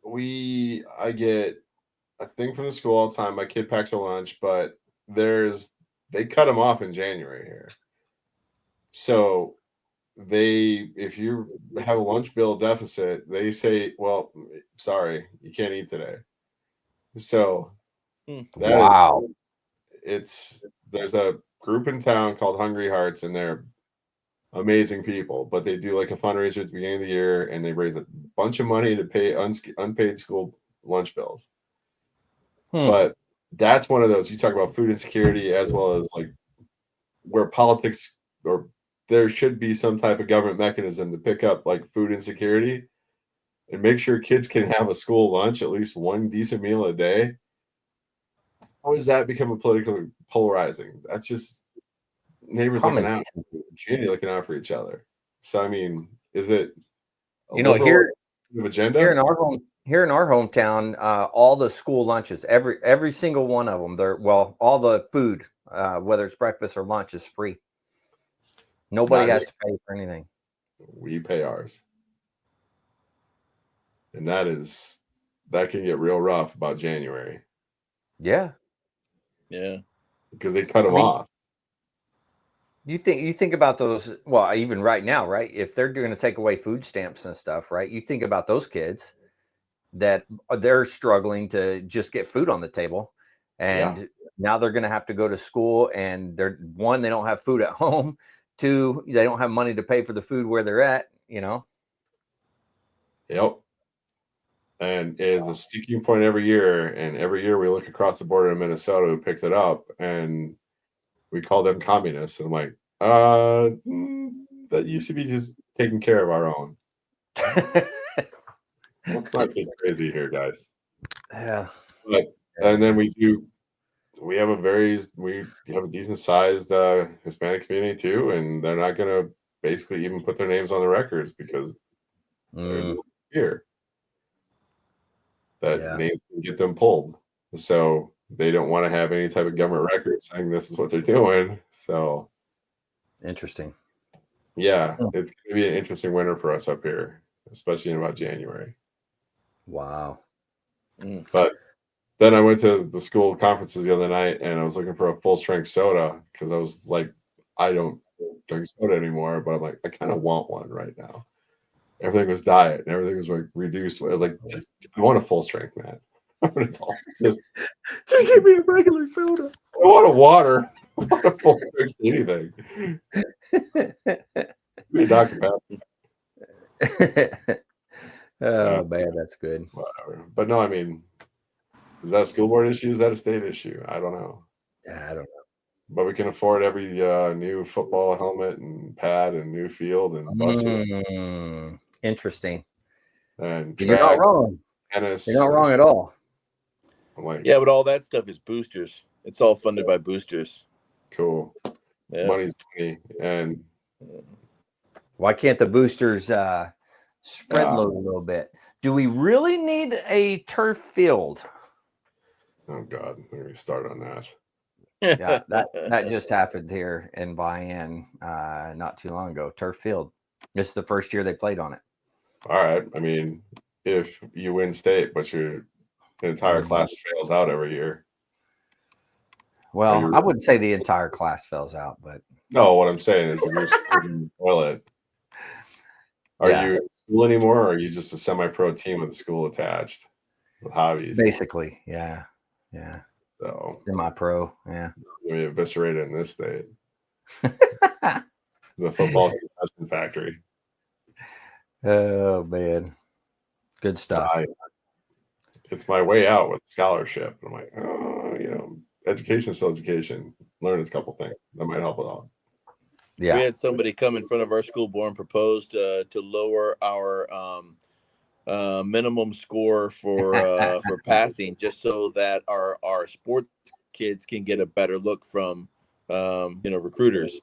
I get a thing from the school all the time. My kid packs her lunch, but they cut them off in January here. So if you have a lunch bill deficit, they say, well, sorry, you can't eat today. So there's a group in town called Hungry Hearts, and they're amazing people, but they do like a fundraiser at the beginning of the year, and they raise a bunch of money to pay unpaid school lunch bills. But that's one of those, you talk about food insecurity, as well as like where politics, or there should be some type of government mechanism to pick up like food insecurity and make sure kids can have a school lunch, at least one decent meal a day. How does that become a politically polarizing? That's just neighbors looking out, community looking out for each other. So I mean, is it a You know, liberal agenda? here in our hometown, all the school lunches, every single one of them, all the food, whether it's breakfast or lunch, is free. Nobody Not has to pay for anything. We pay ours, and that can get real rough about January. Yeah, because they cut them off. You think about those. Well, even right now, right? If they're going to take away food stamps and stuff, right? You think about those kids that they're struggling to just get food on the table, and now they're going to have to go to school, and they don't have food at home. 2, they don't have money to pay for the food where they're at. You know. Yep. And it is a sticking point every year. And every year we look across the border in Minnesota who picked it up, and we call them communists. And I'm like, that used to be just taking care of our own. Let's not get crazy here, guys. Yeah. And then we have a decent sized Hispanic community too, and they're not going to basically even put their names on the records because there's a fear that names can get them pulled. So they don't want to have any type of government record saying this is what they're doing. So interesting. Yeah, it's going to be an interesting winter for us up here, especially in about January. Wow. But then I went to the school conferences the other night, and I was looking for a full strength soda because I was like, I don't drink soda anymore, but I'm like, I kind of want one right now. Everything was diet and everything was like reduced. I was like, I want a full strength, man. just give me a regular soda. I want a water. I want a full strength anything. Be a Dr. Pepper. Oh man, that's good. Whatever. But no, I mean, is that a school board issue? Is that a state issue? I don't know. Yeah, I don't know. But we can afford every new football helmet and pad and new field and buses. Interesting. And you're not wrong. Tennis. You're not wrong at all. Yeah, but all that stuff is boosters. It's all funded by boosters. Cool. Yeah. Money's money. And why can't the boosters spread load a little bit? Do we really need a turf field? Oh God, we're gonna start on that. Yeah, that just happened here in Bayonne not too long ago. Turf field. This is the first year they played on it. All right. I mean, if you win state, but your entire class fails out every year. Well, I wouldn't say the entire class fails out, but no, what I'm saying is if you're in the toilet, are you in school anymore, or are you just a semi-pro team with a school attached with hobbies? Basically, yeah. So semi-pro, yeah. We eviscerated in this state. The football concussion factory. Oh man, good stuff. It's my way out with scholarship. I'm like, education is still education. Learn a couple things that might help with all. Yeah, we had somebody come in front of our school board and proposed to lower our minimum score for passing, just so that our sports kids can get a better look from recruiters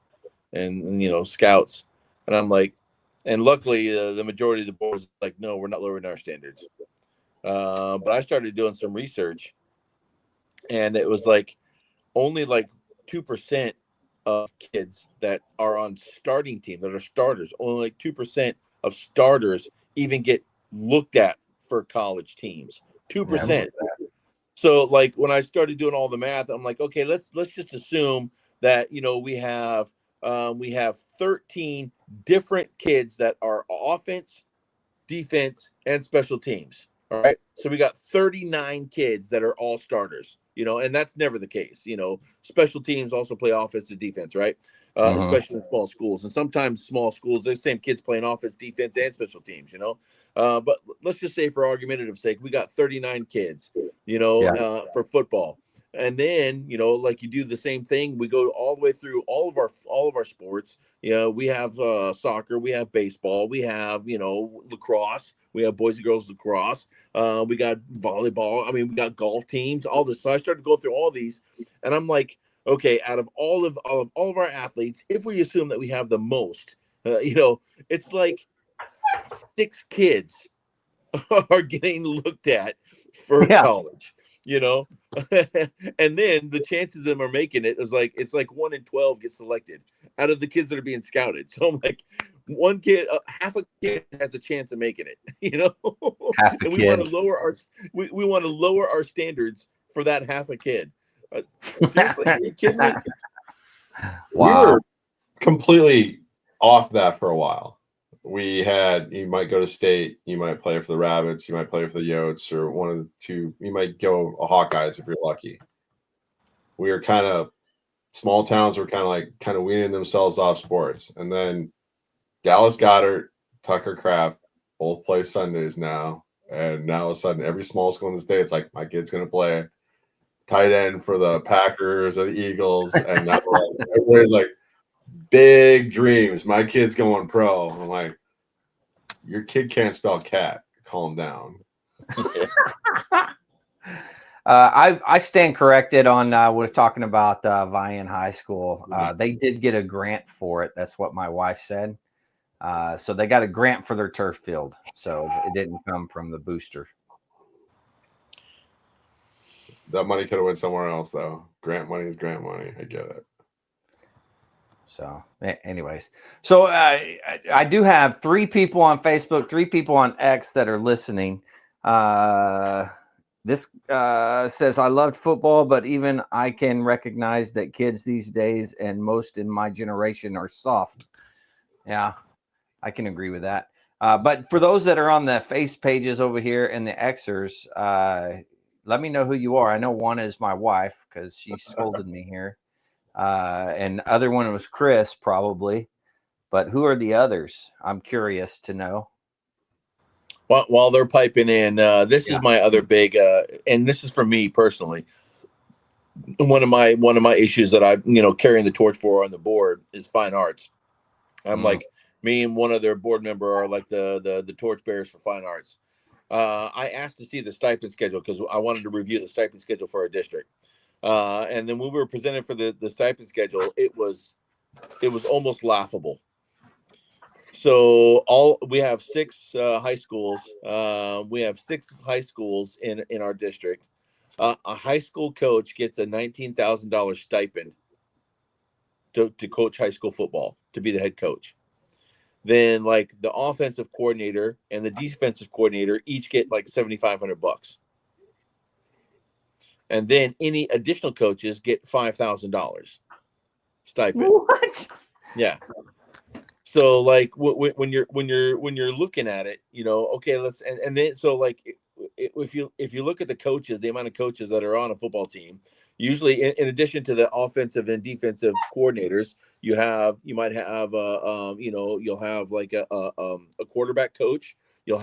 and scouts. And I'm like, and luckily the majority of the board is like, no, we're not lowering our standards. But I started doing some research, and it was like only like 2% of kids that are on starting team that are starters, only like 2% of starters even get looked at for college teams. 2%. So like when I started doing all the math, I'm like, okay, let's just assume that we have 13 different kids that are offense, defense, and special teams. All right. So we got 39 kids that are all starters, and that's never the case. Special teams also play offense and defense, right? Especially in small schools. And sometimes small schools, the same kids playing offense, defense, and special teams, But let's just say for argumentative sake, we got 39 kids, for football. And then, like you do the same thing. We go all the way through all of our sports. We have soccer, we have baseball, we have, lacrosse, we have boys and girls lacrosse. We got volleyball. I mean, we got golf teams, all this. So I started to go through all these, and I'm like, okay, out of all of our athletes, if we assume that we have the most, It's like 6 kids are getting looked at for college, and then the chances of them are making it is like, it's like 1 in 12 get selected out of the kids that are being scouted. So I'm like, one kid, half a kid has a chance of making it, Half a and we kid. want to lower we want to lower our standards for that half a kid. Seriously, are you kidding me? We were completely off that for a while. You might go to state, you might play for the Rabbits, you might play for the Yotes, or one of the two. You might go a Hawkeyes if you're lucky. We were kind of, small towns were kind of weaning themselves off sports, and then Dallas Goddard, Tucker Kraft both play Sundays now, and now all of a sudden every small school in the state, it's like, my kid's going to play tight end for the Packers or the Eagles, and now everybody's like, big dreams. My kid's going pro. I'm like, your kid can't spell cat. Calm down. I stand corrected on we're talking about Vian High School. They did get a grant for it. That's what my wife said. So they got a grant for their turf field. So it didn't come from the booster. That money could have went somewhere else, though. Grant money is grant money. I get it. So anyways, so I do have 3 people on Facebook, 3 people on X that are listening. This says, I loved football, but even I can recognize that kids these days and most in my generation are soft. Yeah, I can agree with that. But for those that are on the face pages over here and the Xers, let me know who you are. I know one is my wife because she scolded me here. And the other one was Chris, probably. But who are the others? I'm curious to know. While they're piping in, this is my other big, and this is for me personally. One of my issues that I, carrying the torch for on the board is fine arts. I'm like, me and one other board member are like the torchbearers for fine arts. I asked to see the stipend schedule because I wanted to review the stipend schedule for our district. And then when we were presented for the stipend schedule, it was almost laughable. So we have 6 high schools. We have 6 high schools in our district. A high school coach gets a $19,000 stipend to coach high school football, to be the head coach. Then like the offensive coordinator and the defensive coordinator each get like $7,500. And then any additional coaches get $5,000 stipend. What? Yeah. So like when you're looking at it, okay, and then so like if you look at the coaches, the amount of coaches that are on a football team, usually in addition to the offensive and defensive coordinators, you might have you'll have like a quarterback coach. You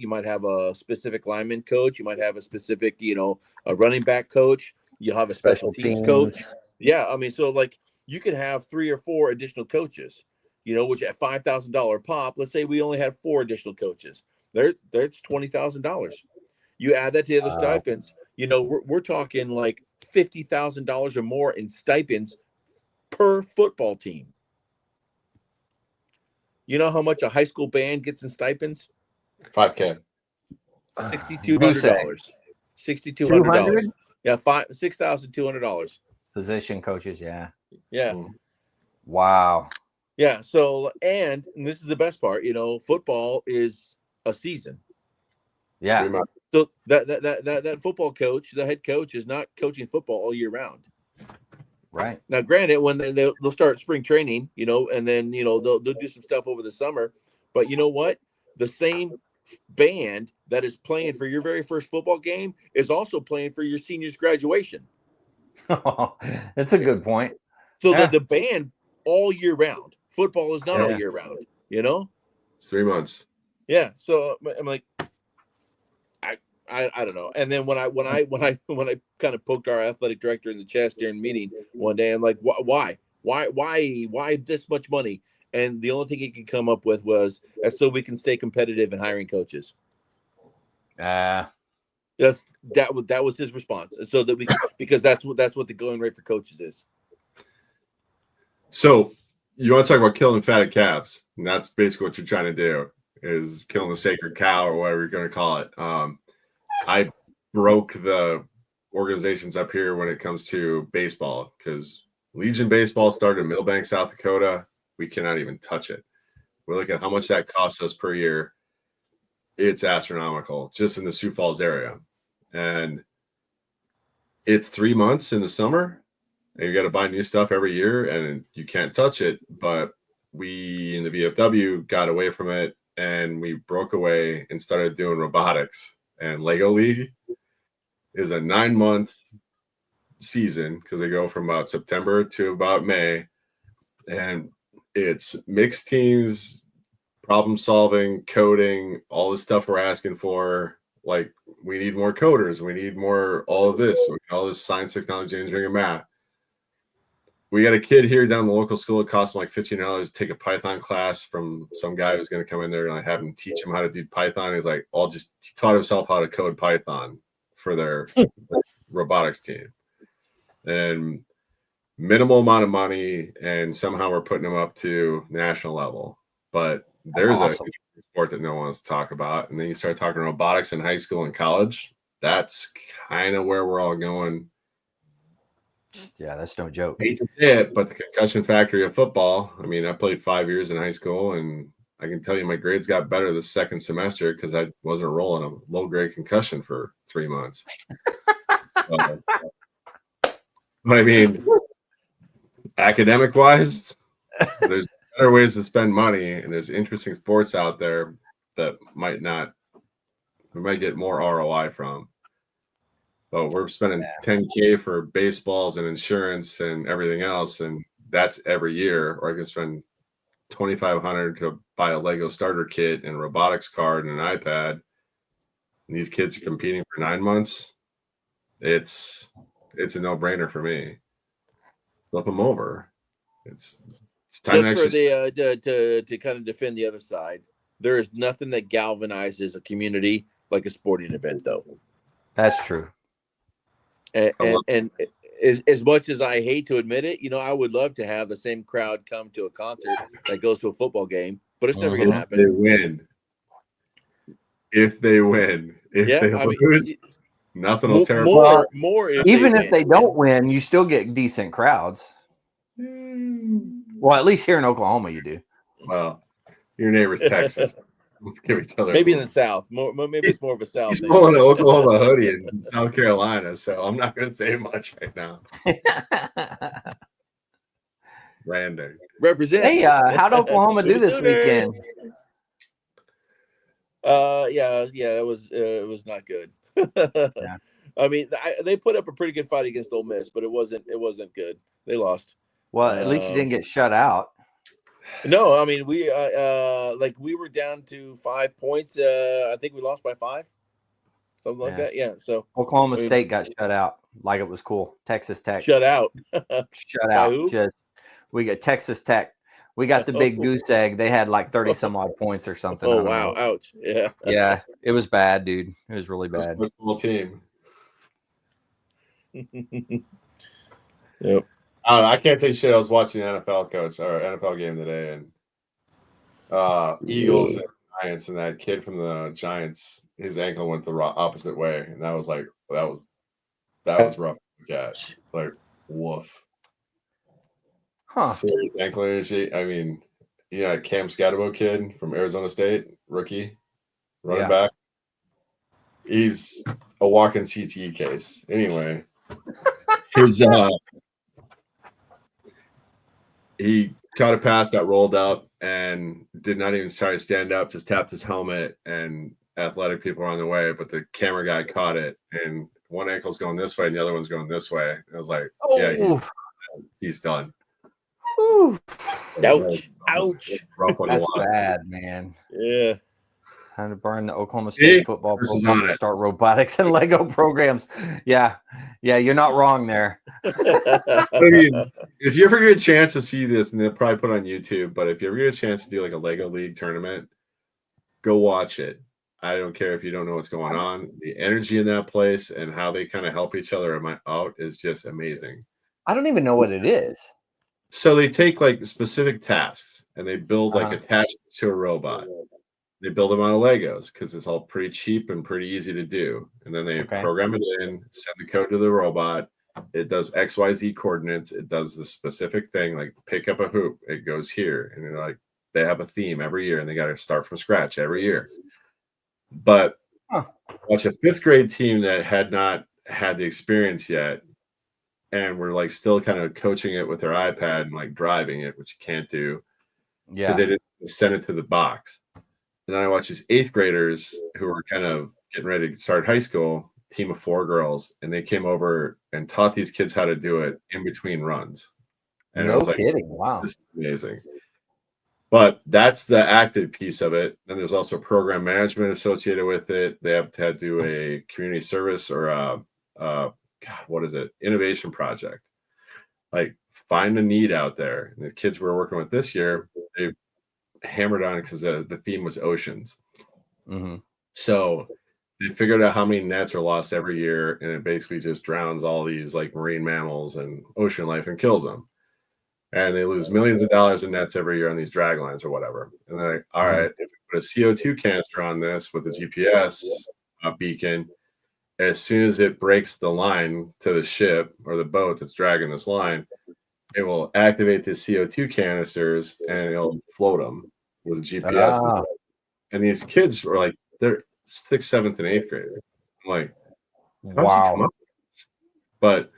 might have a specific lineman coach. You might have a specific, a running back coach. You'll have a special teams coach. Yeah. I mean, so like you could have 3 or 4 additional coaches, which at $5,000 pop, let's say we only had 4 additional coaches. There's $20,000. You add that to the other stipends, we're talking like $50,000 or more in stipends per football team. You know how much a high school band gets in stipends? $5,000. $6,200. $6,200. Yeah, $6,200. Position coaches, yeah. Yeah. Wow. Yeah. So, and this is the best part, football is a season. Yeah. So that football coach, the head coach, is not coaching football all year round. Right. Now, granted, when they'll start spring training, and then they'll do some stuff over the summer. But you know what? The same band that is playing for your very first football game is also playing for your senior's graduation. That's a good point. So the band all year round. Football is not all year round. It's 3 months. Yeah. So I'm like, I don't know. And then when I kind of poked our athletic director in the chest during the meeting one day, I'm like, why this much money? And the only thing he could come up with was so we can stay competitive in hiring coaches. That was his response. So that because that's what the going rate for coaches is. So you want to talk about killing fatted calves, and that's basically what you're trying to do, is killing the sacred cow or whatever you're going to call it. I broke the organizations up here when it comes to baseball, because Legion Baseball started in Middlebank, South Dakota. We cannot even touch it. We're looking at how much that costs us per year. It's astronomical just in the Sioux Falls area. And it's 3 months in the summer, and you got to buy new stuff every year, and you can't touch it. But we in the VFW got away from it, and we broke away and started doing robotics. And Lego League is a 9-month season, because they go from about September to about May, and it's mixed teams, problem solving, coding, all the stuff we're asking for. Like, we need more coders, we need more all of this, all this science, technology, engineering, and math. We got a kid here down the local school. It costs him like $15 to take a Python class from some guy who's going to come in there, and I have him teach him how to do Python. He's like, he taught himself how to code Python for their robotics team. And minimal amount of money, and somehow we're putting them up to national level. But there's awesome. A sport that no one wants to talk about. And then you start talking robotics in high school and college. That's kind of where we're all going. Yeah, that's no joke. I hate to say it, but the concussion factory of football. I mean, I played 5 years in high school, and I can tell you my grades got better the second semester because I wasn't rolling a low-grade concussion for 3 months. But I mean, academic-wise, there's better ways to spend money, and there's interesting sports out there that we might get more ROI from. But we're spending $10K for baseballs and insurance and everything else, and that's every year. Or I can spend $2,500 to buy a Lego starter kit and a robotics card and an iPad. And these kids are competing for 9 months. It's a no-brainer for me. Flip them over. It's time just to kind of defend the other side. There is nothing that galvanizes a community like a sporting event, though. That's true. And as much as I hate to admit it, I would love to have the same crowd come to a concert that goes to a football game, but it's never going to happen. If they win. If they lose, nothing will tear more. If they don't win, you still get decent crowds. Well, at least here in Oklahoma, you do. Well, your neighbor's Texas. Give each other maybe in the South. Maybe it's more of a South. He's pulling an Oklahoma hoodie in South Carolina, so I'm not going to say much right now. Random. Represent. Hey, how'd Oklahoma do this weekend? It was not good. Yeah. I mean, they put up a pretty good fight against Ole Miss, but it wasn't good. They lost. Well, at least you didn't get shut out. No, I mean, we were down to 5 points. I think we lost by 5, something like that. Yeah. So Oklahoma State got shut out like it was cool. Texas Tech shut out. Shut out. We got Texas Tech. We got the big goose egg. They had like 30 some odd points or something. Oh wow! Ouch! Yeah. Yeah, it was bad, dude. It was really bad. Football team. Yep. I can't say shit. I was watching the NFL game today, and Eagles and Giants, and that kid from the Giants, his ankle went the opposite way, and that was rough to catch. Like, woof. Huh. Serious ankle injury. I mean, Cam Scatterbo kid from Arizona State, rookie, running back. He's a walking CTE case. Anyway, he caught a pass, got rolled up, and did not even try to stand up, just tapped his helmet, and athletic people were on the way, but the camera guy caught it, and one ankle's going this way and the other one's going this way. I was like, he's done. Ooh. Ouch. That's bad, man. Yeah. Time to burn the Oklahoma State football program to start robotics and Lego programs. Yeah, you're not wrong there. I mean, if you ever get a chance to see this, and they'll probably put it on YouTube, but if you ever get a chance to do like a Lego League tournament, go watch it. I don't care if you don't know what's going on. The energy in that place and how they kind of help each other out is just amazing. I don't even know what it is. So they take like specific tasks and they build like Uh-huh. attachments to a robot. They build them out of Legos because it's all pretty cheap and pretty easy to do. And then they Okay. program it in, send the code to the robot. It does XYZ coordinates. It does the specific thing, like pick up a hoop. It goes here. And like they have a theme every year and they got to start from scratch every year. But watch a 5th grade team that had not had the experience yet. And we're like still kind of coaching it with their iPad and like driving it, which you can't do because they didn't send it to the box. And then I watched these 8th graders who were kind of getting ready to start high school, team of 4 girls, and they came over and taught these kids how to do it in between runs. And No it was like, kidding. Wow. this is amazing. But that's the active piece of it. Then there's also program management associated with it. They have to do a community service or what is it? Innovation project. Like find a need out there. And the kids we're working with this year, they hammered on it because the theme was oceans. Mm-hmm. So they figured out how many nets are lost every year, and it basically just drowns all these like marine mammals and ocean life and kills them. And they lose millions of dollars in nets every year on these drag lines or whatever. And they're like, all right, if we put a CO2 canister on this with a GPS beacon, as soon as it breaks the line to the ship or the boat that's dragging this line, it will activate the CO2 canisters and it'll float them with a GPS. And these kids are like, they're 6th, 7th, and 8th graders. I'm like, how'd you come up with this? But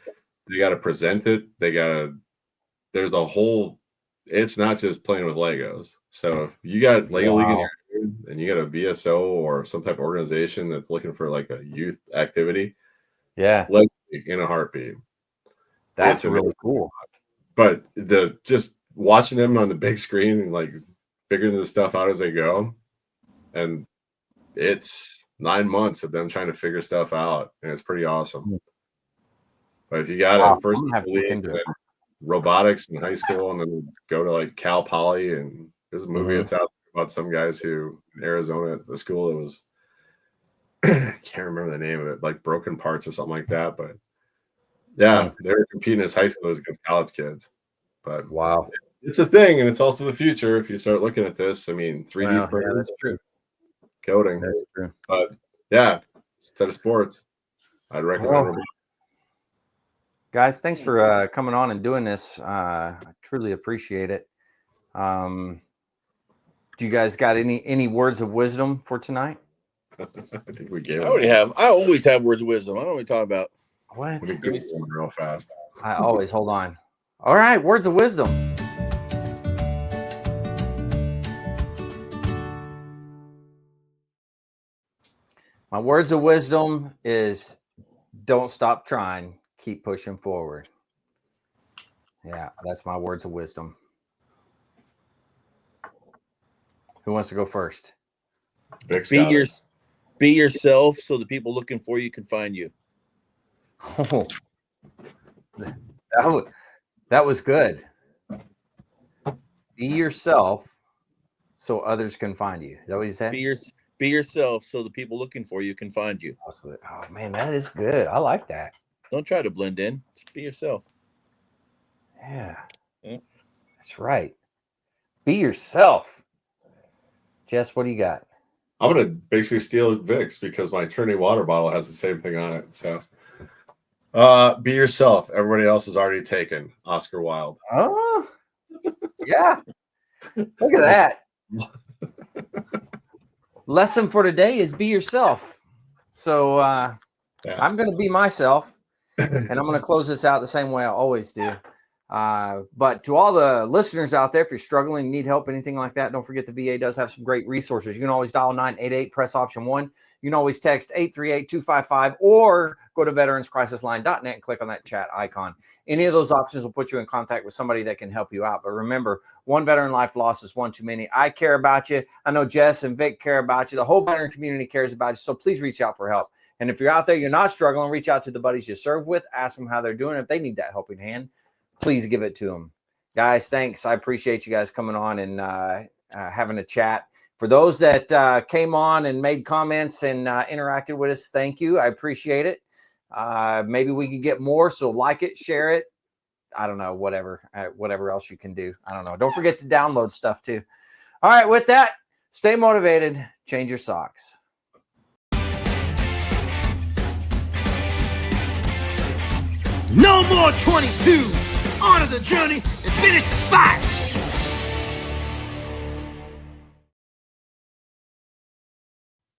they got to present it. There's a whole, it's not just playing with Legos. So if you got Lego League in your area and you got a VSO or some type of organization that's looking for like a youth activity, Lego League in a heartbeat. That's really cool. But just watching them on the big screen and like figuring the stuff out as they go, and it's 9 months of them trying to figure stuff out, and it's pretty awesome. But if you got to first robotics in high school and then go to like Cal Poly, and there's a movie that's out about some guys who in Arizona at the school that was I can't remember the name of it, like Broken Parts or something like that, but yeah, they're competing as high schoolers against college kids. But wow, it's a thing, and it's also the future. If you start looking at this, I mean, 3D printing, that's true. Coding, that's true. But yeah, instead of sports, I'd recommend. Guys, thanks for coming on and doing this. I truly appreciate it. Do you guys got any words of wisdom for tonight? I think we gave. I always have words of wisdom. I don't know what we talk about. What? Real fast. I always hold on. All right, words of wisdom. My words of wisdom is don't stop trying, keep pushing forward. Yeah, that's my words of wisdom. Who wants to go first? Be yourself so the people looking for you can find you. Oh, that was good. Be yourself so others can find you. Is that what you said? Be yourself so the people looking for you can find you. Oh, man, that is good. I like that. Don't try to blend in. Just be yourself. Yeah. That's right. Be yourself. Jess, what do you got? I'm going to basically steal Vick's because my Trinity water bottle has the same thing on it. So be yourself. Everybody else is already taken. Oscar Wilde. Oh, yeah. Look at that. Lesson for today is be yourself. So I'm going to be myself, and I'm going to close this out the same way I always do. But to all the listeners out there, if you're struggling, need help, anything like that, don't forget the VA does have some great resources. You can always dial 988, press option 1. You can always text 838-255 or go to veteranscrisisline.net and click on that chat icon. Any of those options will put you in contact with somebody that can help you out. But remember, one veteran life lost is one too many. I care about you. I know Jess and Vic care about you. The whole veteran community cares about you. So please reach out for help. And if you're out there, you're not struggling, reach out to the buddies you serve with. Ask them how they're doing. If they need that helping hand, please give it to them. Guys, thanks. I appreciate you guys coming on and having a chat. For those that came on and made comments and interacted with us, thank you. I appreciate it. Maybe we can get more, so like it, share it, I don't know, whatever else you can do. I don't know. Don't forget to download stuff too. All right, with that, stay motivated, change your socks. No more 22. Honor the journey and finish the fight.